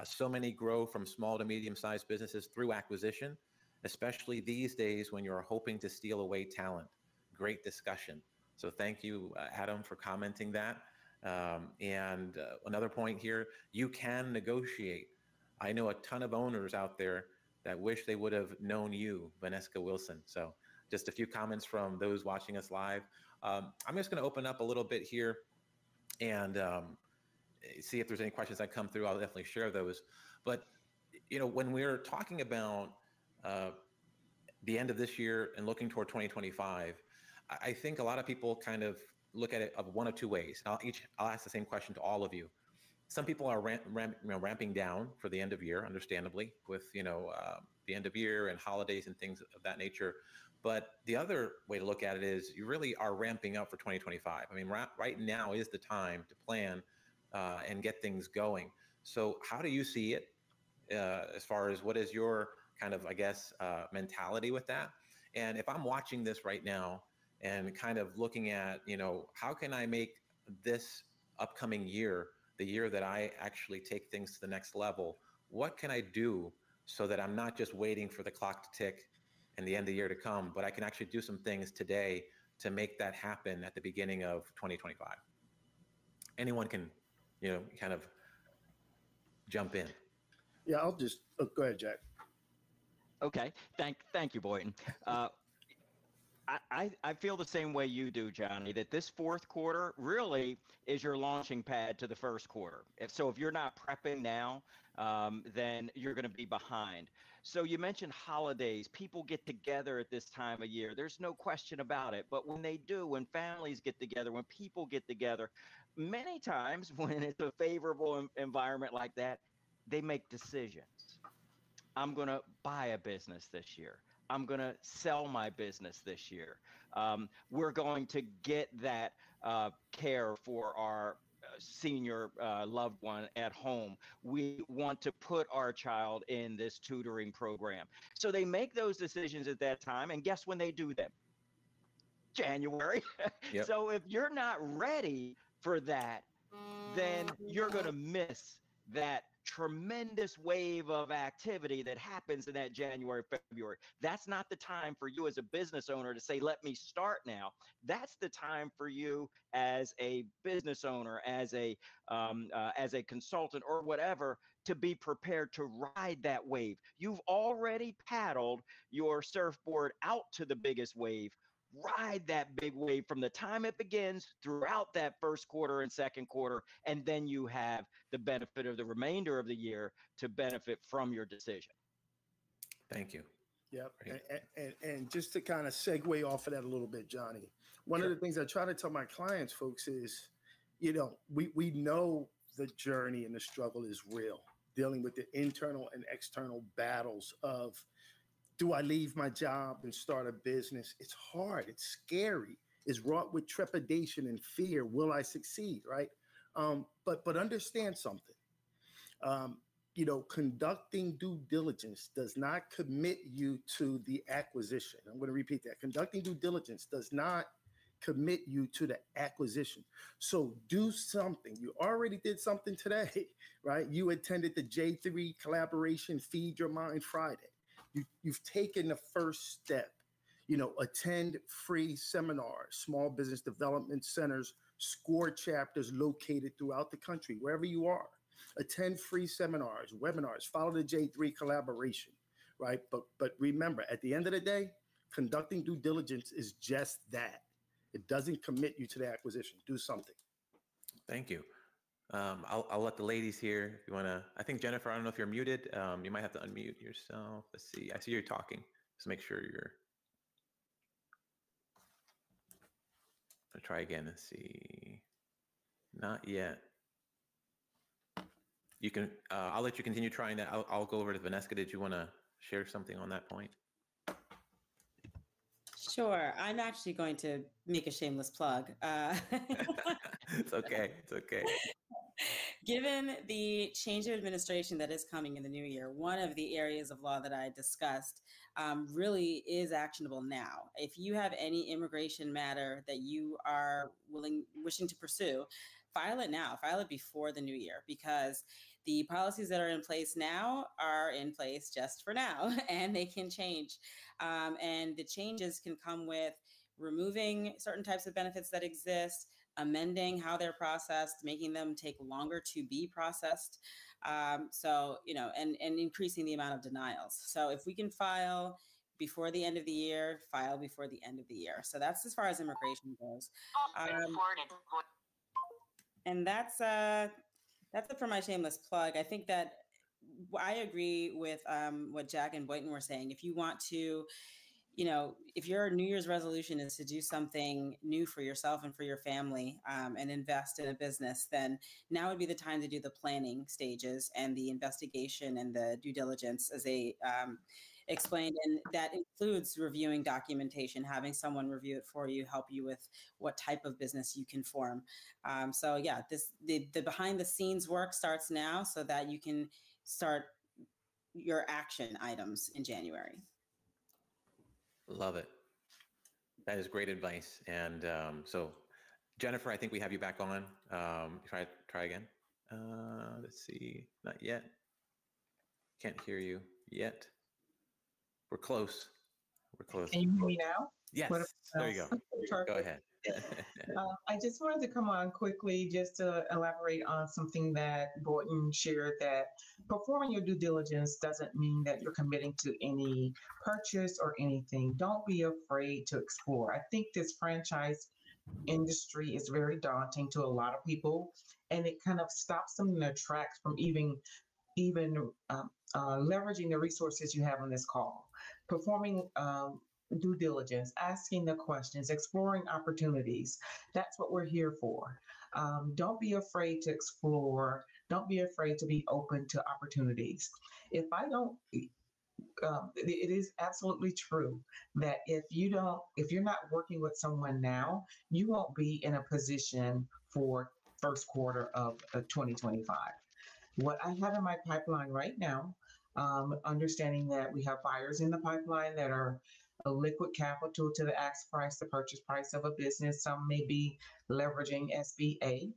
So many grow from small to medium-sized businesses through acquisition, especially these days when you're hoping to steal away talent. Great discussion. So thank you, Adam, for commenting that. And another point here, you can negotiate. I know a ton of owners out there that wish they would have known you, Vaneskha Wilson. So just a few comments from those watching us live. I'm just going to open up a little bit here and see if there's any questions that come through. I'll definitely share those. But, you know, when we're talking about the end of this year and looking toward 2025, I think a lot of people kind of look at it of one of two ways. I'll ask the same question to all of you. Some people are ramping down for the end of year, understandably, with the end of year and holidays and things of that nature. But the other way to look at it is you really are ramping up for 2025. I mean, right now is the time to plan and get things going. So how do you see it as far as what is your kind of, I guess, mentality with that? And if I'm watching this right now and kind of looking at, how can I make this upcoming year the year that I actually take things to the next level? What can I do so that I'm not just waiting for the clock to tick and the end of the year to come, but I can actually do some things today to make that happen at the beginning of 2025? Anyone can, kind of jump in. Yeah, I'll just go ahead, Jack. Okay, thank you, Boynton. I feel the same way you do, Johnny, that this fourth quarter really is your launching pad to the first quarter. If you're not prepping now, then you're going to be behind. So you mentioned holidays. People get together at this time of year. There's no question about it. But when they do, when families get together, when people get together, many times when it's a favorable environment like that, they make decisions. I'm going to buy a business this year. I'm going to sell my business this year. We're going to get that care for our senior loved one at home. We want to put our child in this tutoring program. So they make those decisions at that time. And guess when they do them? January. Yep. So if you're not ready for that, then you're going to miss that tremendous wave of activity that happens in that January, February. That's not the time for you as a business owner to say, let me start now. That's the time for you as a business owner, as a consultant or whatever, to be prepared to ride that wave. You've already paddled your surfboard out to the biggest wave. Ride that big wave from the time it begins throughout that first quarter and second quarter, and then you have the benefit of the remainder of the year to benefit from your decision. Thank you. Yep. And just to kind of segue off of that a little bit, Johnny, one of the things I try to tell my clients, folks, is, we know the journey and the struggle is real, dealing with the internal and external battles of, do I leave my job and start a business? It's hard. It's scary. It's wrought with trepidation and fear. Will I succeed? Right. But understand something. Conducting due diligence does not commit you to the acquisition. I'm going to repeat that. Conducting due diligence does not commit you to the acquisition. So do something. You already did something today, right? You attended the J3 Collaboration Feed Your Mind Friday. You've taken the first step, attend free seminars, small business development centers, SCORE chapters located throughout the country, wherever you are. Attend free seminars, webinars, follow the J3 collaboration, right? But remember, at the end of the day, conducting due diligence is just that. It doesn't commit you to the acquisition. Do something. Thank you. I'll let the ladies here, if you want to. I think, Jennifer, I don't know if you're muted. You might have to unmute yourself. Let's see. I see you're talking. Just make sure you're. I'll try again and see. Not yet. You can. I'll let you continue trying that. I'll go over to Vaneskha. Did you want to share something on that point? Sure. I'm actually going to make a shameless plug. It's okay. It's okay. Given the change of administration that is coming in the new year, one of the areas of law that I discussed really is actionable now. If you have any immigration matter that you are wishing to pursue, file it now. File it before the new year, because the policies that are in place now are in place just for now, and they can change. And the changes can come with removing certain types of benefits that exist, amending how they're processed, making them take longer to be processed. And increasing the amount of denials. So if we can file before the end of the year, file before the end of the year. So that's as far as immigration goes. And that's it for my shameless plug. I think that I agree with what Jack and Boynton were saying. If you want to you know, if your New Year's resolution is to do something new for yourself and for your family, and invest in a business, then now would be the time to do the planning stages and the investigation and the due diligence, as they explained. And that includes reviewing documentation, having someone review it for you, help you with what type of business you can form. So yeah, the behind the scenes work starts now so that you can start your action items in January. Love it. That is great advice. And so, Jennifer, I think we have you back on. Try again. Let's see. Not yet. Can't hear you yet. We're close. We're close. Can you hear me now? Yes. There you go. Go ahead. I just wanted to come on quickly just to elaborate on something that Boynton shared, that performing your due diligence doesn't mean that you're committing to any purchase or anything. Don't be afraid to explore. I think this franchise industry is very daunting to a lot of people, and it kind of stops them in their tracks from even leveraging the resources you have on this call. Performing due diligence, asking the questions, exploring opportunities. That's what we're here for. Don't be afraid to explore. Don't be afraid to be open to opportunities. It is absolutely true that if you're not working with someone now, you won't be in a position for first quarter of 2025. What I have in my pipeline right now, understanding that we have buyers in the pipeline that are a liquid capital to the ask price, the purchase price of a business. Some may be leveraging SBA.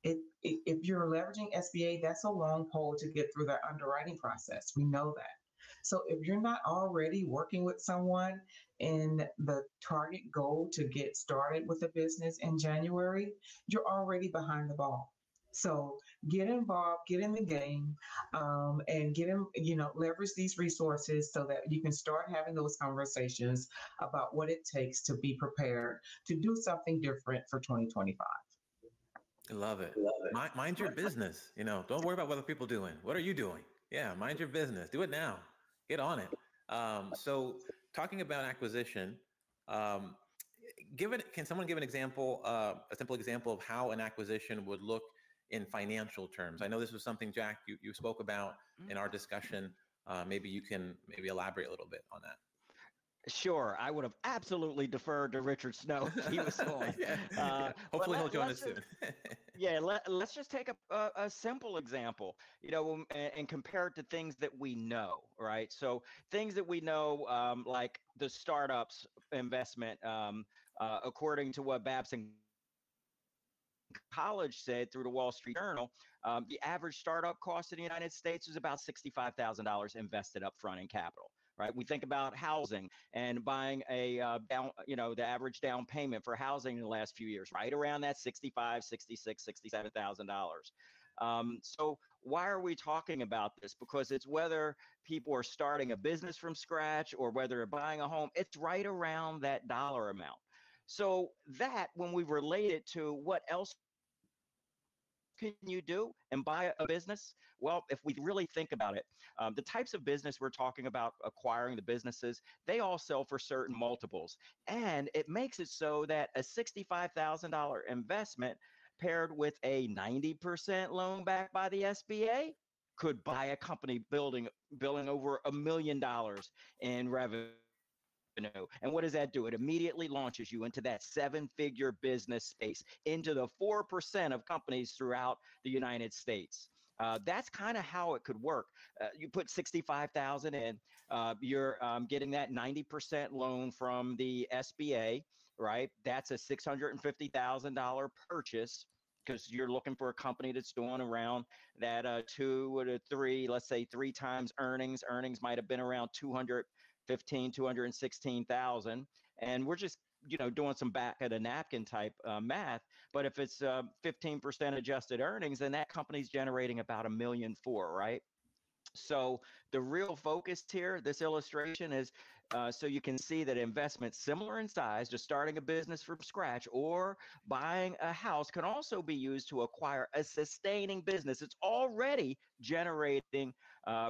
If you're leveraging SBA, that's a long pole to get through the underwriting process. We know that. So if you're not already working with someone in the target goal to get started with a business in January, you're already behind the ball. So get involved, get in the game, and leverage these resources so that you can start having those conversations about what it takes to be prepared to do something different for 2025. I love it. Mind your business. Don't worry about what other people are doing. What are you doing? Yeah, mind your business. Do it now. Get on it. So talking about acquisition, can someone give an example, a simple example of how an acquisition would look in financial terms? I know this was something, Jack, you spoke about in our discussion. Maybe you can elaborate a little bit on that. Sure. I would have absolutely deferred to Richard Snow if he was on. Yeah. Hopefully he'll join us soon. Let's just take a simple example, and compare it to things that we know, right? So things that we know, like the startups investment, according to what Babson College said through the Wall Street Journal, the average startup cost in the United States is about $65,000 invested up front in capital. Right. We think about housing and buying the average down payment for housing in the last few years, right around that $65,000, $66,000, $67,000. So why are we talking about this? Because it's whether people are starting a business from scratch or whether they're buying a home, it's right around that dollar amount. So that, when we relate it to what else can you do and buy a business? Well, if we really think about it, the types of business we're talking about acquiring, the businesses, they all sell for certain multiples. And it makes it so that a $65,000 investment paired with a 90% loan backed by the SBA could buy a company billing over $1 million in revenue. And what does that do? It immediately launches you into that 7-figure business space, into the 4% of companies throughout the United States. That's kind of how it could work. You put 65,000 in, you're getting that 90% loan from the SBA, right? That's a $650,000 purchase, because you're looking for a company that's doing around that 2 to 3, let's say 3 times earnings. Earnings might have been around 216,000, and we're just doing some back of the napkin type math. But if it's 15% adjusted earnings, then that company's generating about $1.4 million, right? So the real focus here, this illustration is so you can see that investments similar in size to starting a business from scratch or buying a house can also be used to acquire a sustaining business. It's already generating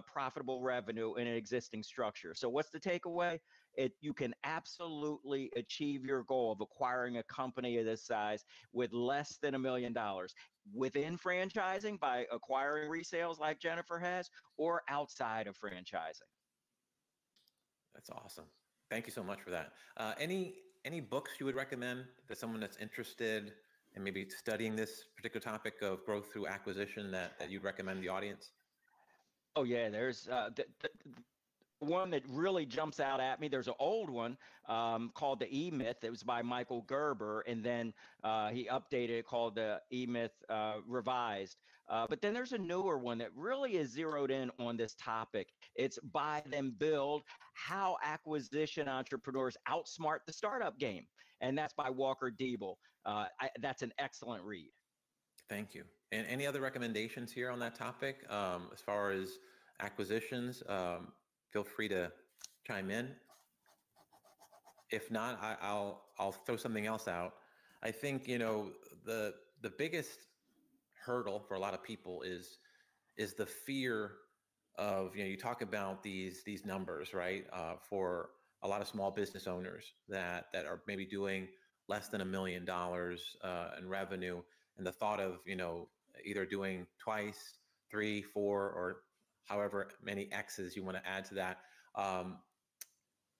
profitable revenue in an existing structure. So what's the takeaway? You can absolutely achieve your goal of acquiring a company of this size with less than $1 million within franchising by acquiring resales like Jennifer has, or outside of franchising. That's awesome. Thank you so much for that. Any books you would recommend to someone that's interested in maybe studying this particular topic of growth through acquisition that you'd recommend the audience? Oh yeah, there's one that really jumps out at me. There's an old one called The E-Myth. It was by Michael Gerber, and then he updated it called The E-Myth Revised. But then there's a newer one that really is zeroed in on this topic. It's Buy Then Build: How Acquisition Entrepreneurs Outsmart the Startup Game. And that's by Walker Diebel. That's an excellent read. Thank you. And any other recommendations here on that topic as far as acquisitions? Feel free to chime in. If not, I'll throw something else out. I think, you know, the biggest hurdle for a lot of people is the fear of, you know, you talk about these numbers, right? For a lot of small business owners that are maybe doing less than $1 million in revenue, and the thought of, you know, either doing twice, 3, 4, or however many X's you want to add to that.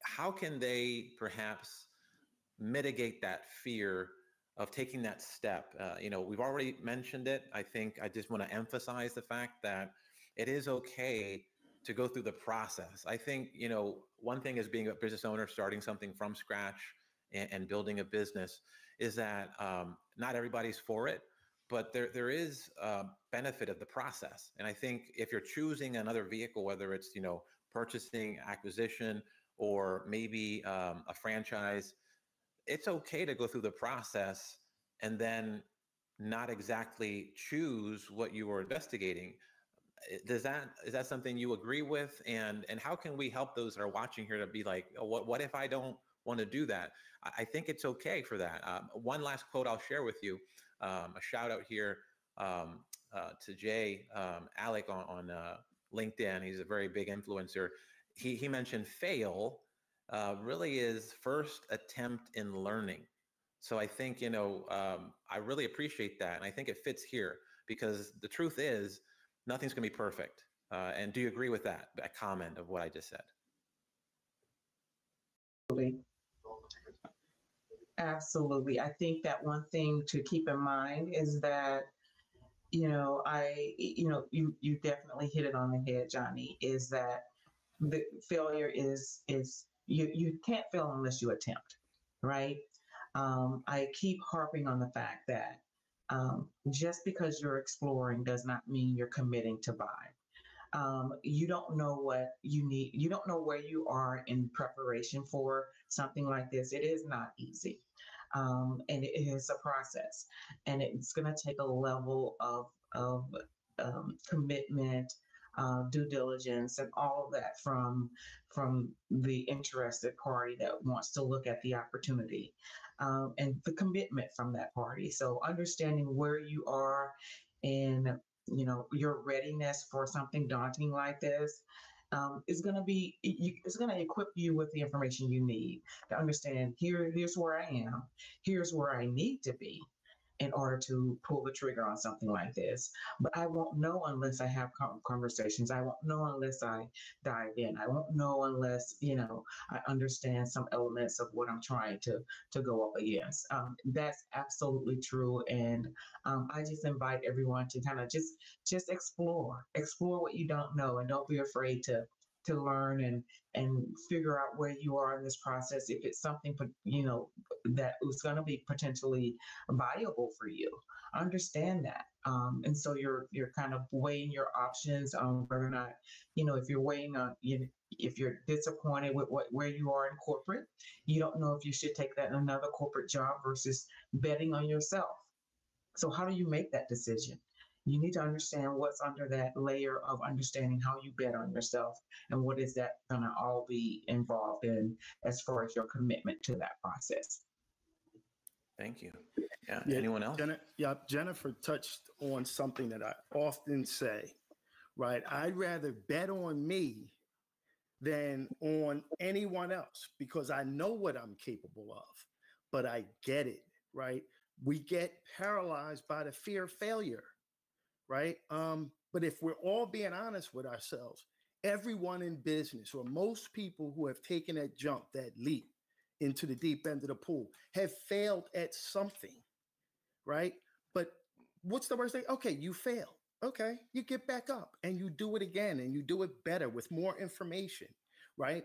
How can they perhaps mitigate that fear of taking that step? You know, we've already mentioned it. I think I just want to emphasize the fact that it is okay to go through the process. I think, you know, one thing as being a business owner, starting something from scratch and building a business, is that not everybody's for it, but there is a benefit of the process. And I think if you're choosing another vehicle, whether it's, you know, purchasing, acquisition, or maybe a franchise, it's okay to go through the process and then not exactly choose what you were investigating. Is that something you agree with? And how can we help those that are watching here to be like, oh, what if I don't want to do that? I think it's okay for that. One last quote I'll share with you. A shout out here to Jay Alec on LinkedIn. He's a very big influencer. He mentioned fail really is first attempt in learning. So I think, you know, I really appreciate that. And I think it fits here because the truth is nothing's going to be perfect. And do you agree with that comment of what I just said? Absolutely. I think that one thing to keep in mind is that, you you definitely hit it on the head, Johnny, is that the failure is you can't fail unless you attempt, right? I keep harping on the fact that just because you're exploring does not mean you're committing to buy. You don't know what you need. You don't know where you are in preparation for something like this. It is not easy. And it is a process, and it's going to take a level of commitment, due diligence, and all of that from the interested party that wants to look at the opportunity, and the commitment from that party. So understanding where you are and your readiness for something daunting like this is going to be, it's going to equip you with the information you need to understand here's where I am, here's where I need to be in order to pull the trigger on something like this. But I won't know unless I have conversations. I won't know unless I dive in. I won't know unless, I understand some elements of what I'm trying to go up against. That's absolutely true. And I just invite everyone to kind of just explore what you don't know, and don't be afraid to learn and figure out where you are in this process. If it's something, that is going to be potentially viable for you, understand that. And so you're kind of weighing your options on whether or not, if you're weighing on, if you're disappointed with where you are in corporate, you don't know if you should take that in another corporate job versus betting on yourself. So how do you make that decision? You need to understand what's under that layer of understanding how you bet on yourself and what is that going to all be involved in as far as your commitment to that process. Thank you. Yeah. Anyone else? Jennifer touched on something that I often say right? I'd rather bet on me than on anyone else because I know what I'm capable of, but I get it, right? We get paralyzed by the fear of failure, right? But if we're all being honest with ourselves, everyone in business or most people who have taken that jump, that leap into the deep end of the pool have failed at something, right? But what's the worst thing? Okay, you fail. Okay, you get back up and you do it again and you do it better with more information, right?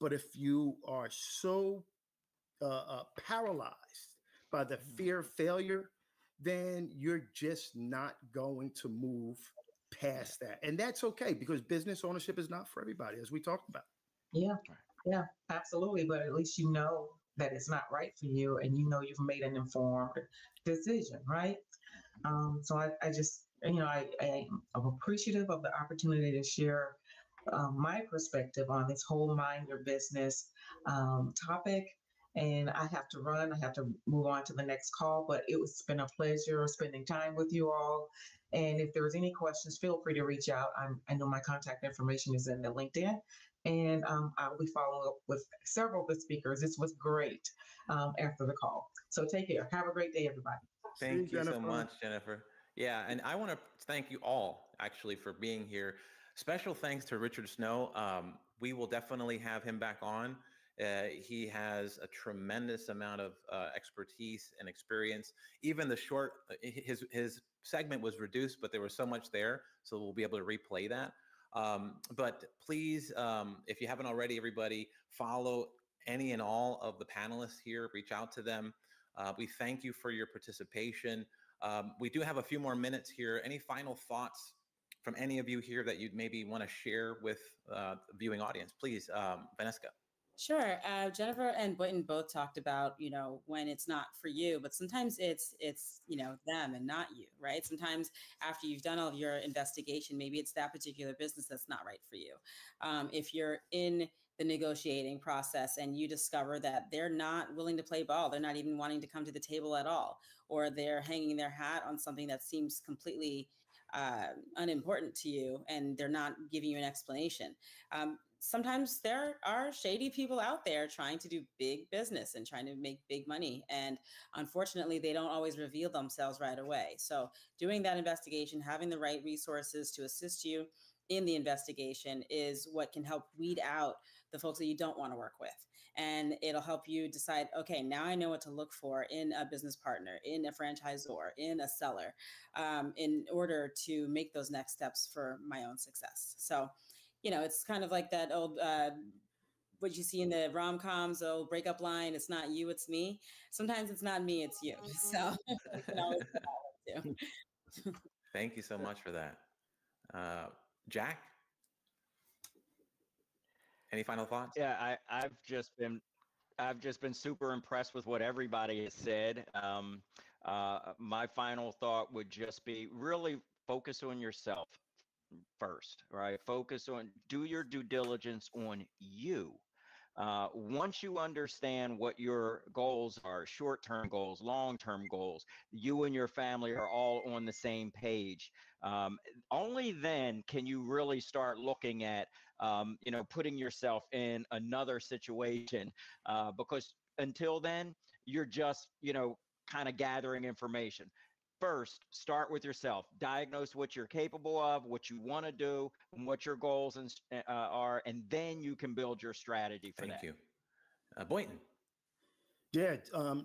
But if you are so paralyzed by the fear of failure, then you're just not going to move past that. And that's okay because business ownership is not for everybody, as we talked about. Yeah, yeah, absolutely. But at least you know that it's not right for you and you know you've made an informed decision, right? So I just, I am appreciative of the opportunity to share my perspective on this whole mind your business topic. And I have to run. I have to move on to the next call, but it's been a pleasure spending time with you all. And if there's any questions, feel free to reach out. I know my contact information is in the LinkedIn, and I'll be following up with several of the speakers. This was great after the call. So take care. Have a great day, everybody. Thank you so much, Jennifer. Yeah, and I want to thank you all actually for being here. Special thanks to Richard Snow. We will definitely have him back on. He has a tremendous amount of expertise and experience. Even the short, his segment was reduced, but there was so much there, so we'll be able to replay that. But please, if you haven't already, everybody, follow any and all of the panelists here. Reach out to them. We thank you for your participation. We do have a few more minutes here. Any final thoughts from any of you here that you'd maybe want to share with the viewing audience? Please, Vaneskha. Sure. Jennifer and Boynton both talked about, when it's not for you, but sometimes it's, them and not you, right? Sometimes after you've done all of your investigation, maybe it's that particular business that's not right for you. If you're in the negotiating process and you discover that they're not willing to play ball, they're not even wanting to come to the table at all, or they're hanging their hat on something that seems completely unimportant to you and they're not giving you an explanation. Sometimes there are shady people out there trying to do big business and trying to make big money. And unfortunately, they don't always reveal themselves right away. So doing that investigation, having the right resources to assist you in the investigation is what can help weed out the folks that you don't want to work with. And it'll help you decide, okay, now I know what to look for in a business partner, in a franchisor, in a seller, in order to make those next steps for my own success. So, it's kind of like that old, what you see in the rom-coms, the old breakup line, it's not you, it's me. Sometimes it's not me, it's you. So you can always do that one too. Thank you so much for that. Jack? Any final thoughts? Yeah, I've just been super impressed with what everybody has said. My final thought would just be really focus on yourself first, right? Do your due diligence on you. Once you understand what your goals are, short-term goals, long-term goals, you and your family are all on the same page. Only then can you really start looking at, putting yourself in another situation, because until then, you're just, kind of gathering information. First, start with yourself. Diagnose what you're capable of, what you want to do, and what your goals are, and then you can build your strategy for that. Thank you. Boynton. Yeah,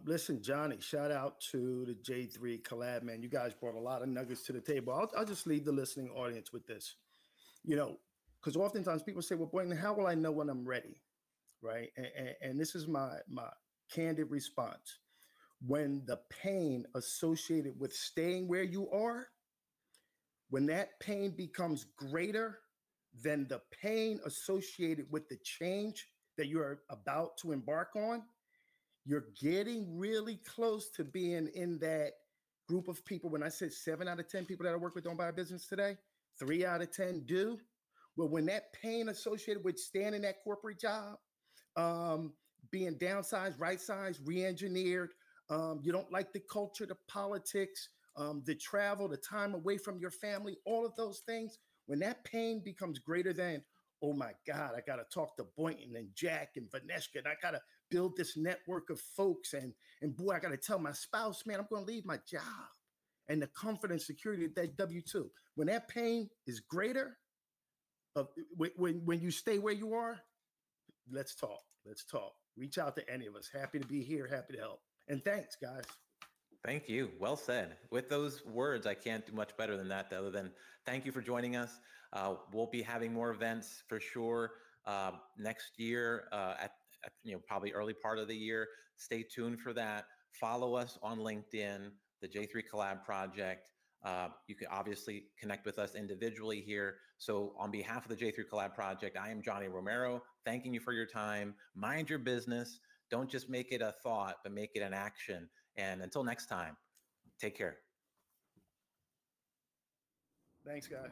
listen, Johnny, shout out to the J3 Collab, man. You guys brought a lot of nuggets to the table. I'll just leave the listening audience with this, because oftentimes people say, well, Boynton, how will I know when I'm ready, right? And this is my candid response. When the pain associated with staying where you are, when that pain becomes greater than the pain associated with the change that you're about to embark on, you're getting really close to being in that group of people. When I said 7 out of 10 people that I work with don't buy a business today, 3 out of 10 do. Well, when that pain associated with staying in that corporate job, being downsized, right-sized, re-engineered, you don't like the culture, the politics, the travel, the time away from your family, all of those things. when that pain becomes greater than, oh my God, I got to talk to Boynton and Jack and Vaneskha, and I got to build this network of folks. And boy, I got to tell my spouse, man, I'm going to leave my job. And the comfort and security of that W-2. When that pain is greater, when you stay where you are, let's talk. Let's talk. Reach out to any of us. Happy to be here. Happy to help. And thanks, guys. Thank you. Well said. With those words, I can't do much better than that, other than thank you for joining us. We'll be having more events for sure next year at probably early part of the year. Stay tuned for that. Follow us on LinkedIn, the J3 Collab Project. You can obviously connect with us individually here. So on behalf of the J3 Collab Project, I am Johnny Romero, thanking you for your time. Mind your business. Don't just make it a thought, but make it an action. And until next time, take care. Thanks, guys.